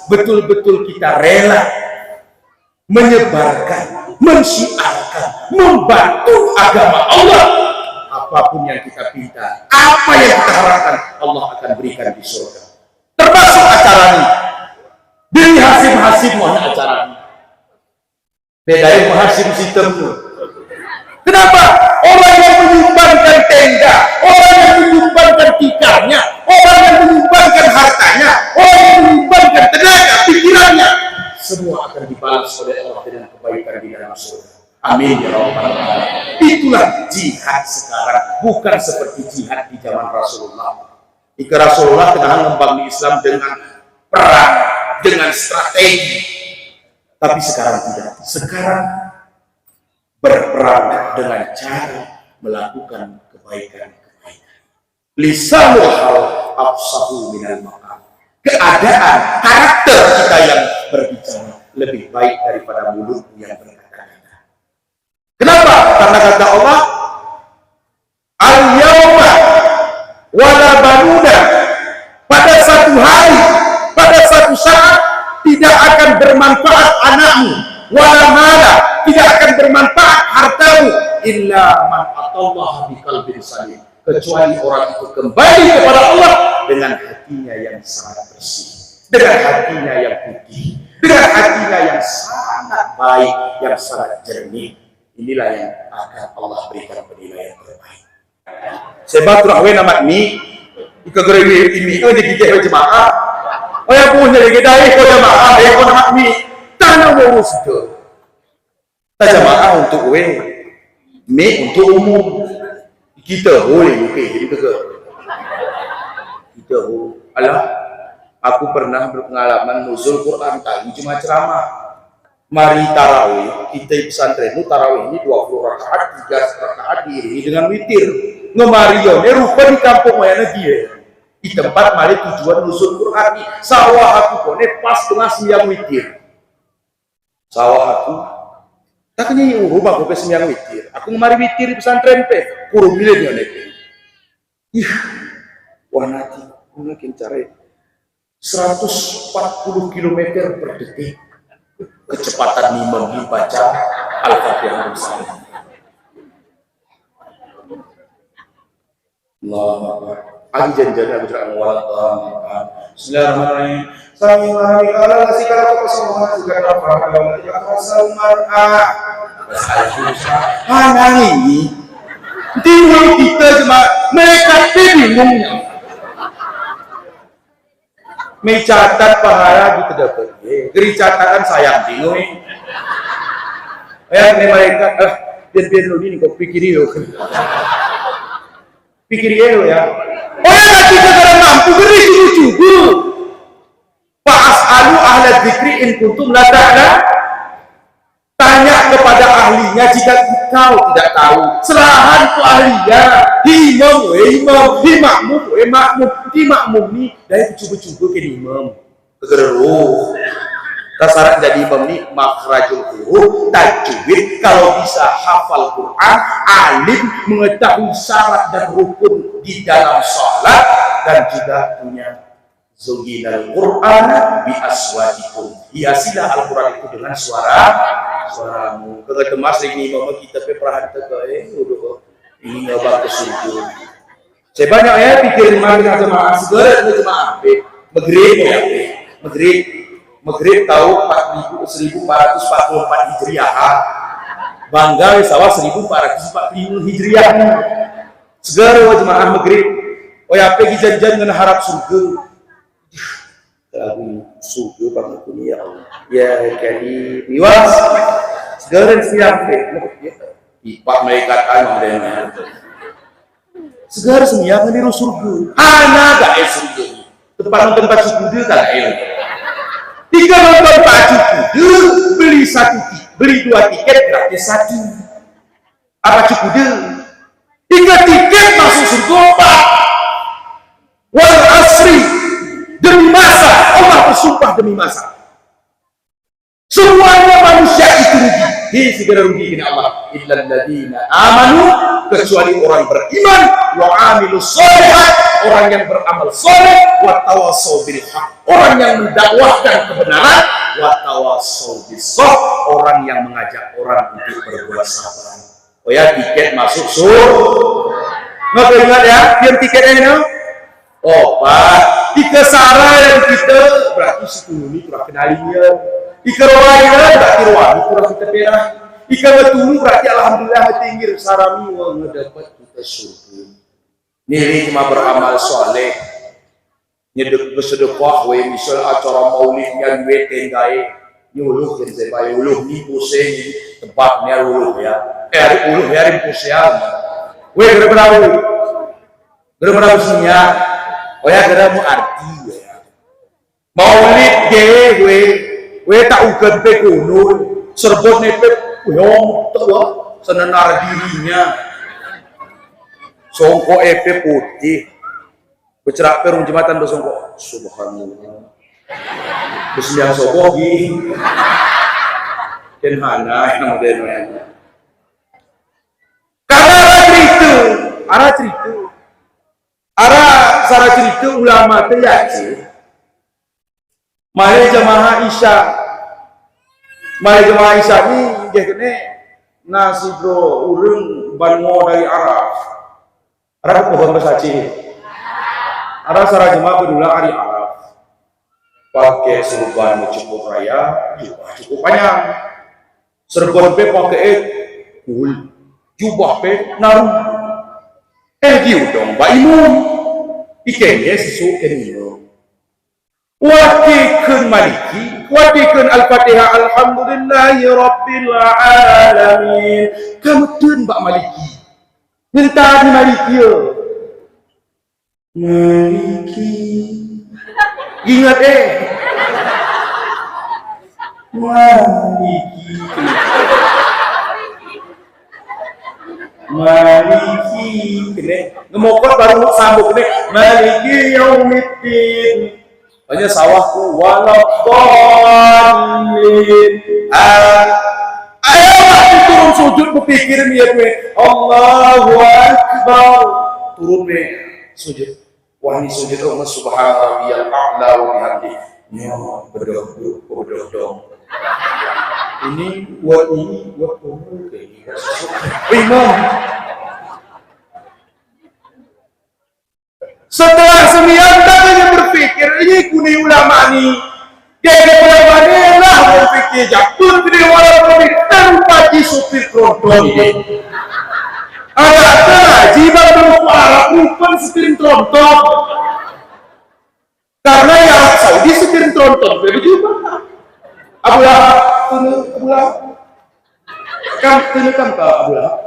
betul-betul kita rela menyebarkan, mensiarkan, membantu agama Allah. Apapun yang kita minta, apa yang kita harapkan, Allah akan berikan di surga. Termasuk acara ini. Diri hasim mana acara ini? Beda yang hasim sistemmu. Kenapa? Orang yang menyumbangkan tenda, orang yang menyumbangkan tikarnya, orang yang menyumbangkan hartanya, orang yang menyumbangkan tenaga, pikirannya, semua akan dibalas oleh Allah dengan kebaikan di dalam surga. Amin ya rabbal alamin. Itulah jihad sekarang, bukan seperti jihad di zaman Rasulullah. Jika Rasulullah tengah mengembangkan Islam dengan perang, dengan strategi, tapi sekarang tidak. Sekarang berperang dengan cara melakukan kebaikan-kebaikan. Lisanul hal afsahu minal maqal. Keadaan, karakter kita yang berbicara lebih baik daripada mulut yang berkata-kata. Kenapa? Karena kata Allah, al-yawma wala banuna, pada satu hari, pada satu saat tidak akan bermanfaat anakmu, wala mala, tidak akan bermanfaat hartamu, illa man atallaha biqalbin salim, kecuali orang itu kembali kepada Allah dengan hatinya yang sangat bersih, dengan hatinya yang putih, dengan hatinya yang sangat baik, yang sangat jernih. Inilah yang akan Allah berikan penilaian terbaik. Sebab tuh nama ini ikagerewi ini oh jadi kita jemaah. Oh ya punya lagi dari kau jemaah, ya kau nak ni tanah urus tu. Jemaah untuk me untuk umum. Kita boleh kita ke. Kita alah aku pernah berpengalaman nuzul Quran tadi cuma ceramah. Mari tarawih, kita pesantren itu tarawih ini 20 rakaat, 3 rakaat diiringi dengan witir. Ngemarion, rupa di kampung mana dia. Di tempat mari tujuan nuzul Quran ini. Sawah aku kone pas tengah sembiang witir. Sawah aku, taknya yang rumah aku sembiang witir. Aku ngemari witir di pesantren pe, kurung milih dia nek. Ih, wah nanti, mungkin cara 140 km per detik. Kecepatan imam dibaca Al-Fatihah bersama. Allah Agi janjian aku tidak mewalatan. Bismillahirrahmanirrahim. Sami ala nasikala kesemua juga dapat ya asal mar'a. Ini bingung kita cuma mereka bingungnya. Mencatat pahala gitu dapat. Geri catatan sayang bingung. Ini mereka biar lu ini kau pikiri lo. Pikiri lo ya. Oh ya kita kalau mampu geri cucu. Fa'as'alu ahla dzikri in kuntum la ta'lamun. Tanya kepada ahlinya jika kau tidak tahu. Serahan ke ahlinya. Imam, makmum, ni dari cuba-cuba ke imam. Kegeruh. Tasaran jadi imam ni makhrajul huruf, tajwid, kalau bisa hafal Quran, alim, mengetahui syarat dan rukun di dalam salat, dan juga punya zuginal Quran bi aswatikum. Hiasilah Al-Quran itu dengan suaramu. Kalau temas ini imam kita pe perhatian ke udah Ini nyoba ke surga. Saya banyak ya pikir mana jemaah segera itu jemaah Maghrib ya, Maghrib tahu 1444 Hijriah. Bangga sawah 1440 Hijriah. Segera jemaah Maghrib. Oh ya pergi janjian dengan harap surga. Lagu surga banget dunia Allah. Ya kali niwas. Segera siap Ipak malaikat ada segala semuanya niru surga. Anak gak surga. Tempat surga gak Tiga nonton baju kuda, beli beli 2 tiket gratis 1. Apa cukup 3 tiket masuk surga Pak. Wal asri demi masa Allah bersumpah demi masa. Semuanya manusia itu rugi. Segera rugi ini Allah. Illal ladzina amanu, kecuali orang beriman, wa amilus sholihat, orang yang beramal soleh, wa tawassaw bil haq, orang yang mendakwahkan kebenaran, wa tawassaw bis sabr, orang yang mengajak orang untuk berbuat sabar. Oh ya, tiket masuk surga. Nggak ingat ya, yang tiketnya ini. Oh Pak, tiga sara yang kita berarti 10 ini kurang kenalinya. Ika rawailah berarti rawani kurang kita perah. Ika betul berarti alhamdulillah tinggi sarami wong dapat kita surga. Nilai cuma beramal soleh. Nyedek bersedekah we misal acara maulidnya duwe tenggae. Nyuluh kan saya bae uluh ni pusing tempatnya uluh ya. Uluh ya rim pusial. We berapa senya. Oh ya gara mu arti ya. Maulid ge we tak ugan pe kunul serbot nepe uyong tua senenar dirinya songko epe putih bercerak perung jembatan do songko subhanallah bersembiang sokogi dan hana yang modernnya karena arah cerita ulama teryakin mari jemaah Isya ini dia kena nasi bro urung bango dari Arab pohon besaci Arab sarah jemaah berdua hari Arab pakai serban cukup raya cukup panjang serban pe pakai kul jubah pe naru giu dong Mbak Imum ikennya sesu kenino Watikan maliki, watikan al-fatihah, alhamdulillahi rabbil alamin. Kamu tun Mbak Maliki, minta di Maliki yo. Maliki, ingat Maliki, kene ngemokot baru sambung kene Maliki yaumiddin. Hanya sawahku walaqdallin. Ayo turun sujud berpikir niat we Allahu akbar. Turun we sujud. Wah ini sujud Allah subhanahu a'la wa bihamdi. Ya bodoh dong. Ini buat Imam. Setelah sembilan katanya berpikir ini kuni ulama ni jadi ulama ni lah berpikir jatuh di walaupun tanpa supir tronton ini ada jiban bermuara bukan supir tronton karena yang Saudi supir tronton begitu Abu Lahab tunu kam ke Abu Lahab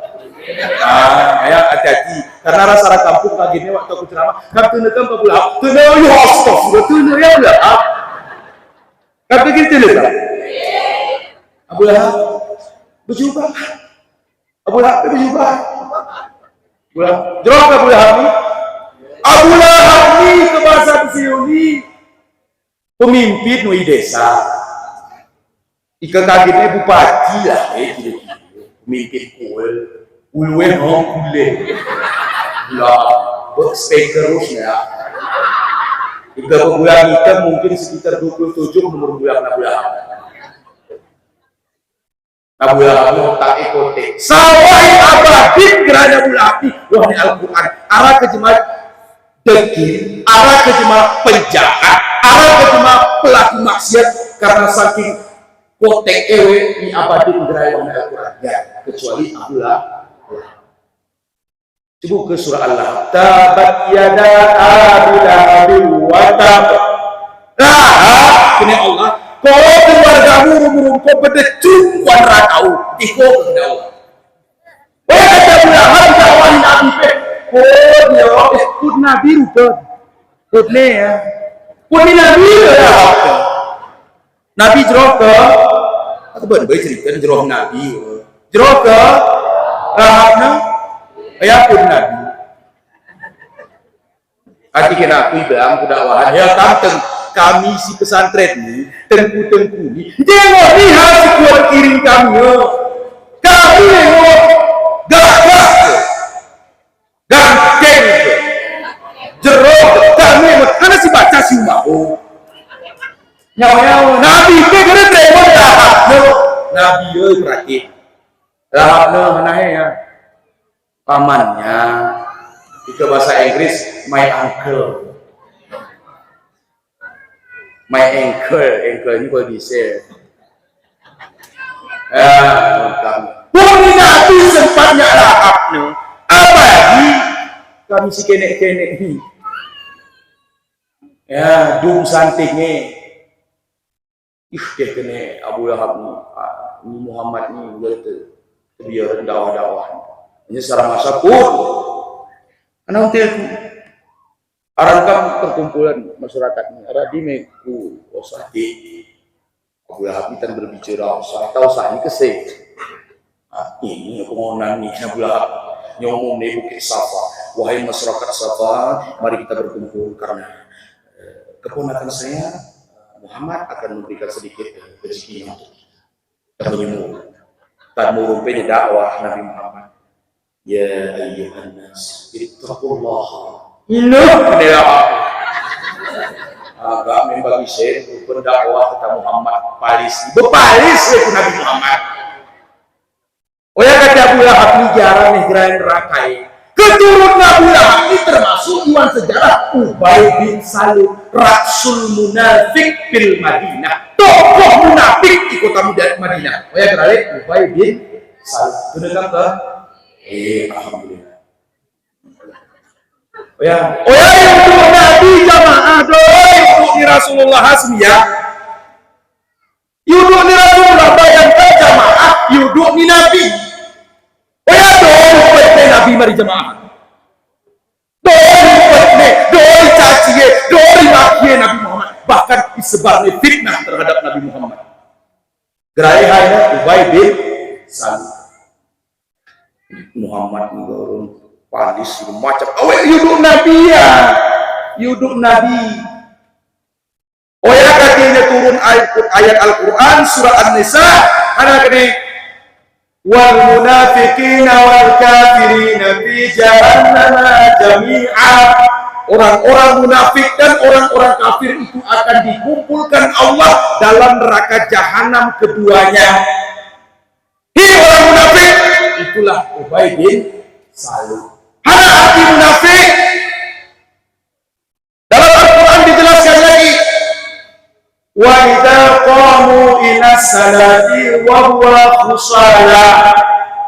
ya hati-hati karena rasa kampung lagi ini waktu aku ceramah kan tunu kam Abu Lahab tunu ya astagfirullah tunu ya Abu Lahab kan begitu lah Abu Lahab berjubah Abu Lahab berjubah jawab Abu Lahab ni kebangsaan Sioni pemimpin di desa ikan kagetnya bupati lah pemimpin kuil ulwe hong kule lah speaker rusnya ikan bulan ikan mungkin sekitar 27 nomor bulan Abu Lahab tak ikote sawah abad abadin gerana bulapi wahai Al-Quran arah ke jemaah degil, arah ke jemaah penjahat, arah ke jemaah pelaku maksiat karena saking kotek ewe di abadin gerana wahai Al-Quran ya kecuali Abdullah. Coba ke surah Allah. Tabat yada Abi Lahabin wa tab. Kini Allah, kau keluargamu rumurung kau berdecung wan rakau. Iko kena Allah. Wah kata Abu Lahab dakwah Nabi pe. Kau dia ikut Nabi rupet. Kutne ya. Kuni Nabi ya. Nabi jerok ke. Aku berbaik cerita jerok Nabi. Jerok ke. Lahabna. Ayah pun Nabi. Hati kena aku bilang kedakwahan. Ya kami si pesantren ni tengku ni. Tengok ni hasil kuat kirim kami. Kami tengok gagah ke, ganteng ke, jeruk kami. Mana si baca si mau. Nyawa Nabi ke kena tengok lahap. Nabi berarti lahapnya mana ya? Pamannya itu bahasa Inggris my uncle ini kalau bisa pun Nabi sempatnya lahapnya apalagi kami si kenek-kenek ni ya dum santingnya dia kena Abu Lahab ni Muhammad ni biar dakwah-dakwah ini secara masa pun anak untuk arangkan perkumpulan masyarakat ini aradi meku osati Abu Lahab kita berbicara tahu saya keseh ini pengonan nih Abu Lahab nyomong nih Bukit Safa wahai masyarakat Safa mari kita berkumpul karena keponakan saya Muhammad akan memberikan sedikit rezeki untuk terjemur dan merumpai dakwah Nabi Muhammad. Ya ayyuhan nas ittaqullah. Agak membagi share pendakwah kata Muhammad palis. Bepalis itu Nabi Muhammad. Oh ya kata Abu Lahab ni jarang nih gerain rakai. Keturunan Abu Lahab ini termasuk iwan sejarah Ubay bin Salul Rasul Munafik fil Madinah. Tokoh munafik di kota Madinah. Oh ya kata Ubay bin Salul. Sudah ke? Alhamdulillah. Oh ya untuk Nabi jamaah doi untuk di Rasulullah hasmiyah. Yuduk di Rasulullah bayangkan jamaah yuduk di Nabi. Oh ya doi Nabi mari jamaah. Doi caci doi maki Nabi Muhammad. Bahkan disebarnya fitnah terhadap Nabi Muhammad. Gerai hanya Ubay bin Salul. Muhammad ngurung palis macam awet yuduk Nabi ya yuduk Nabi oh ya katanya turun ayat Al-Quran surah An-Nisa ada kini wal munafiqina wal kafirina fi jahannam jami'a orang-orang munafik dan orang-orang kafir itu akan dikumpulkan Allah dalam neraka jahanam keduanya. Hei orang munafik itulah Ubay bin Salul. Hana arti munafik? Dalam Al-Quran dijelaskan lagi. Wa idza qamu ila salati wa huwa khusala.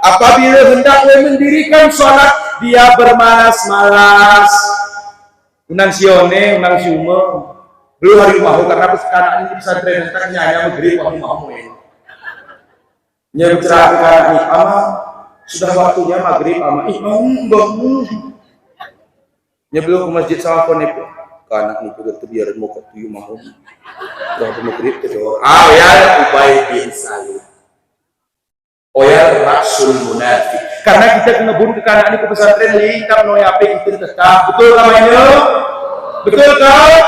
Apabila hendak mendirikan salat dia bermalas-malas. Unang sione, unang siume. Belum hari mahu karena sekarang ini pesantren entar nyanyi maghrib mahu nyerahkan ama sudah waktunya maghrib ama imam bangun nyebelum ke masjid sama konek anak nih juga biar mau ke tujuh mau udah maghrib itu ya Ubay bin Salul ya Rasul Munafik karena kita kena bunuh ke kanan ke pesantren lingkap noyape itu tetap betul namanya betul kau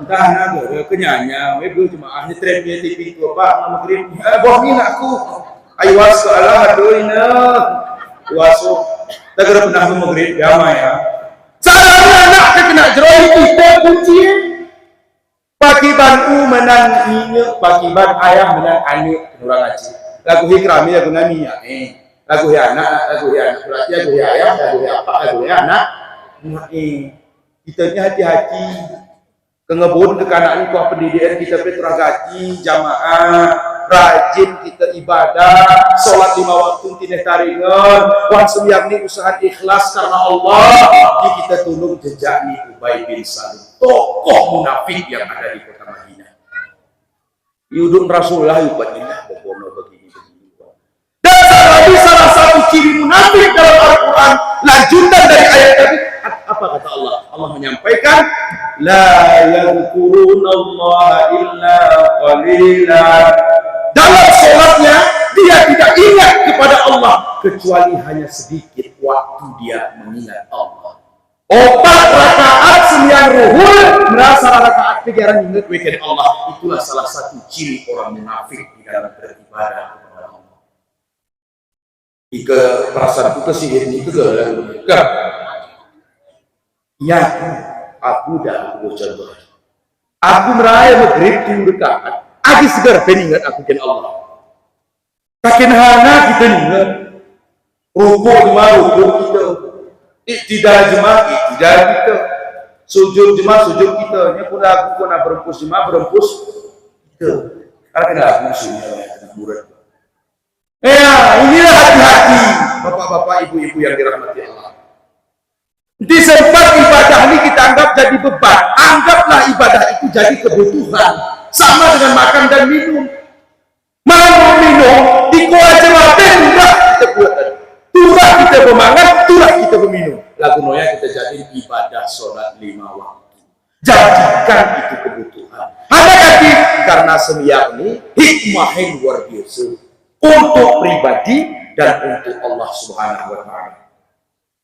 entah naga kenyanya belum cuma ahli trennya TV itu apa maghrib bohongin aku ayo was Allah aduina wasu tak kena pernah maghrib damai ya salahnya anak kena jeroy kita kunci pakiban menang minyak pakiban ayah menang anik orang ngaji lagu hikrami lagu naminya lagu ya anak berarti lagu ya ayah, lagu ya apa, lagu ya anak. Kita ni hati-hati ke ngebun ke kanak ni kuah pendidikan kita petra gaji jamaah rajin kita ibadah solat 5 waktu tidak taringan wan sembiang ni usaha ikhlas karena Allah di kita tolong jejak ni Ubay bin Salul tokoh munafik yang ada di kota Madinah yudun Rasulullah yubadillah bobono begini dan salah satu ciri munafik dalam Al-Quran lanjutan dari ayat tadi apa kata Allah? Allah menyampaikan la yadhkurunallaha illa qalila. Dalam sholatnya dia tidak ingat kepada Allah kecuali hanya sedikit waktu dia mengingat Allah. 4 rakaat sembiang ruhul merasa rakaat 3 ingat weekend Allah. Itulah salah satu ciri orang munafik di dalam beribadah kepada Allah. Ika perasaan kita sih ini itu ke ya, aku dah contoh. Aku meraya maghrib tu dekat. Agi segar peningat aku ken Allah. Kakin hana kita ingat. Rukuk kita. Iktidal jemaah kita. Sujud jemaah sujud kita. Nya pun aku kena berempus jemaah berempus kita. Karena kena aku sini murid. Ya, inilah hati-hati bapak-bapak, ibu-ibu yang dirahmati Allah. Di sempat ibadah ini kita anggap jadi beban. Anggaplah ibadah itu jadi kebutuhan. Sama dengan makan dan minum. Mau minum, dikuat jemaatnya turah kita buatan. Turah kita bermangan, turah kita berminum. Lagu noya kita jadi ibadah sholat 5 waktu. Jadikan itu kebutuhan. Hati-hati karena sembiang ini hikmahnya luar biasa. Untuk pribadi dan untuk Allah Subhanahu wa Ta'ala.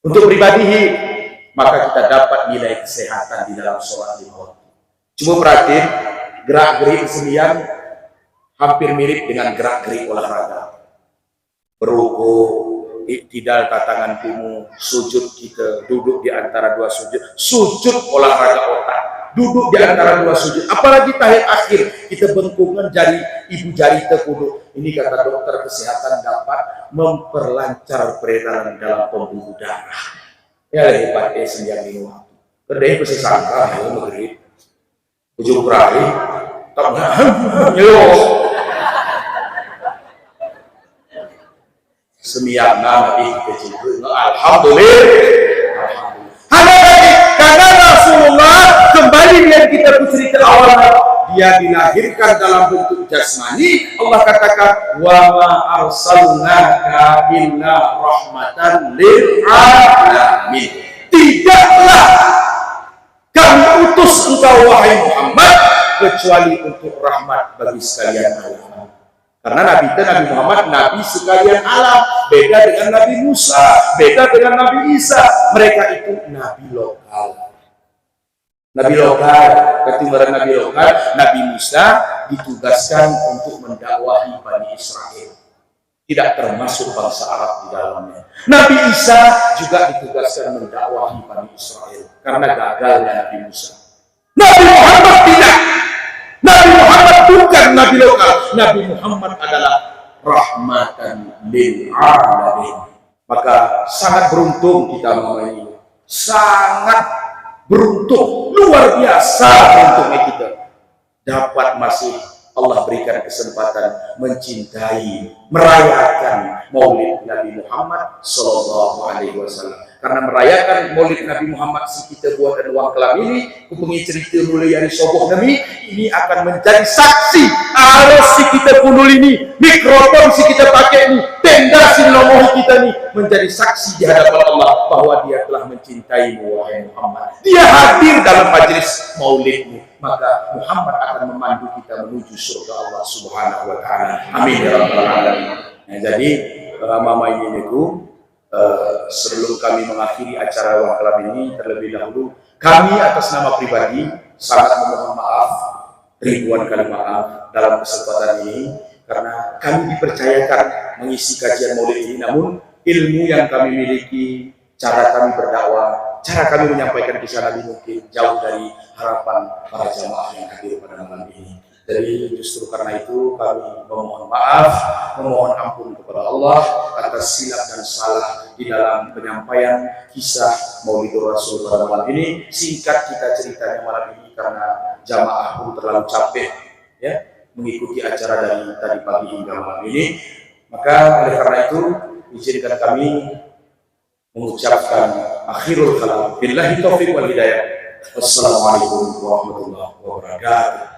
Untuk pribadi maka kita dapat nilai kesehatan di dalam sholat 5 waktu. Coba perhatiin gerak-gerik sembiang hampir mirip dengan gerak-gerik olahraga. Berukuk, iktidal tatangan kumuh, sujud kita duduk di antara 2 sujud, sujud olahraga otak, duduk di antara 2 sujud. Apalagi tahiyat akhir kita bengkungan jari ibu jari terkuduk. Ini kata dokter kesehatan dapat memperlancar peredaran dalam pembuluh darah. Ya hebat sembiang ini waktu. Kedai pasti sangka ya maghrib. Ujung kurari tak yo. Sembiang nabi kecil. Alhamdulillah. Karena Rasulullah kembali yang kita cerita awal dia dilahirkan dalam bentuk jasmani. Allah katakan wa ma arsalnaka illa rahmatan lil alamin. Tidaklah kami utus engkau wahai Muhammad kecuali untuk rahmat bagi sekalian alam. Karena Nabi Muhammad Nabi sekalian alam, beda dengan Nabi Musa, beda dengan Nabi Isa. Mereka itu Nabi lokal. Nabi lokal, ketimbangan Nabi lokal, Nabi Musa ditugaskan untuk mendakwahi Bani Israel. Tidak termasuk bangsa Arab di dalamnya. Nabi Isa juga ditugaskan mendakwahi Bani Israel karena gagalnya Nabi Musa. Nabi Muhammad tidak. Nabi Muhammad bukan Nabi lokal. Nabi Muhammad adalah rahmatan lil alamin. Maka sangat beruntung kita mengenai ini. Sangat beruntung, luar biasa beruntungnya kita dapat masih Allah berikan kesempatan mencintai, merayakan Maulid Nabi Muhammad Sallallahu Alaihi Wasallam. Karena merayakan Maulid Nabi Muhammad si kita buat dan uang kelam ini, kupengi cerita mulai dari soboh Nabi ini akan menjadi saksi. Alas si kita punul ini, mikrofon si kita pakai ini, tenda si nomoh kita ini menjadi saksi di hadapan Allah bahwa Dia telah mencintai wahai Muhammad. Dia hadir dalam majelis Maulidmu. Maka Muhammad akan memandu kita menuju surga Allah Subhanahu wa Ta'ala. Amin ya rabbal alamin. Nah, jadi mama ini sebelum kami mengakhiri acara uang kelam ini, terlebih dahulu kami atas nama pribadi sangat memohon maaf, ribuan kali maaf dalam kesempatan ini karena kami dipercayakan mengisi kajian Maulid ini, namun ilmu yang kami miliki, cara kami berdakwah, cara kami menyampaikan kisah Nabi mungkin jauh dari harapan para jamaah yang hadir pada malam ini. Jadi justru karena itu kami memohon maaf, memohon ampun kepada Allah atas silap dan salah di dalam penyampaian kisah Maulidur Rasul pada malam ini. Singkat kita ceritanya malam ini karena jamaah pun terlalu capek ya mengikuti acara dari tadi pagi hingga malam ini. Maka oleh karena itu izinkan kami mengucapkan akhirul kalam. Billahi taufiq wal hidayah. Wassalamualaikum warahmatullahi wabarakatuh.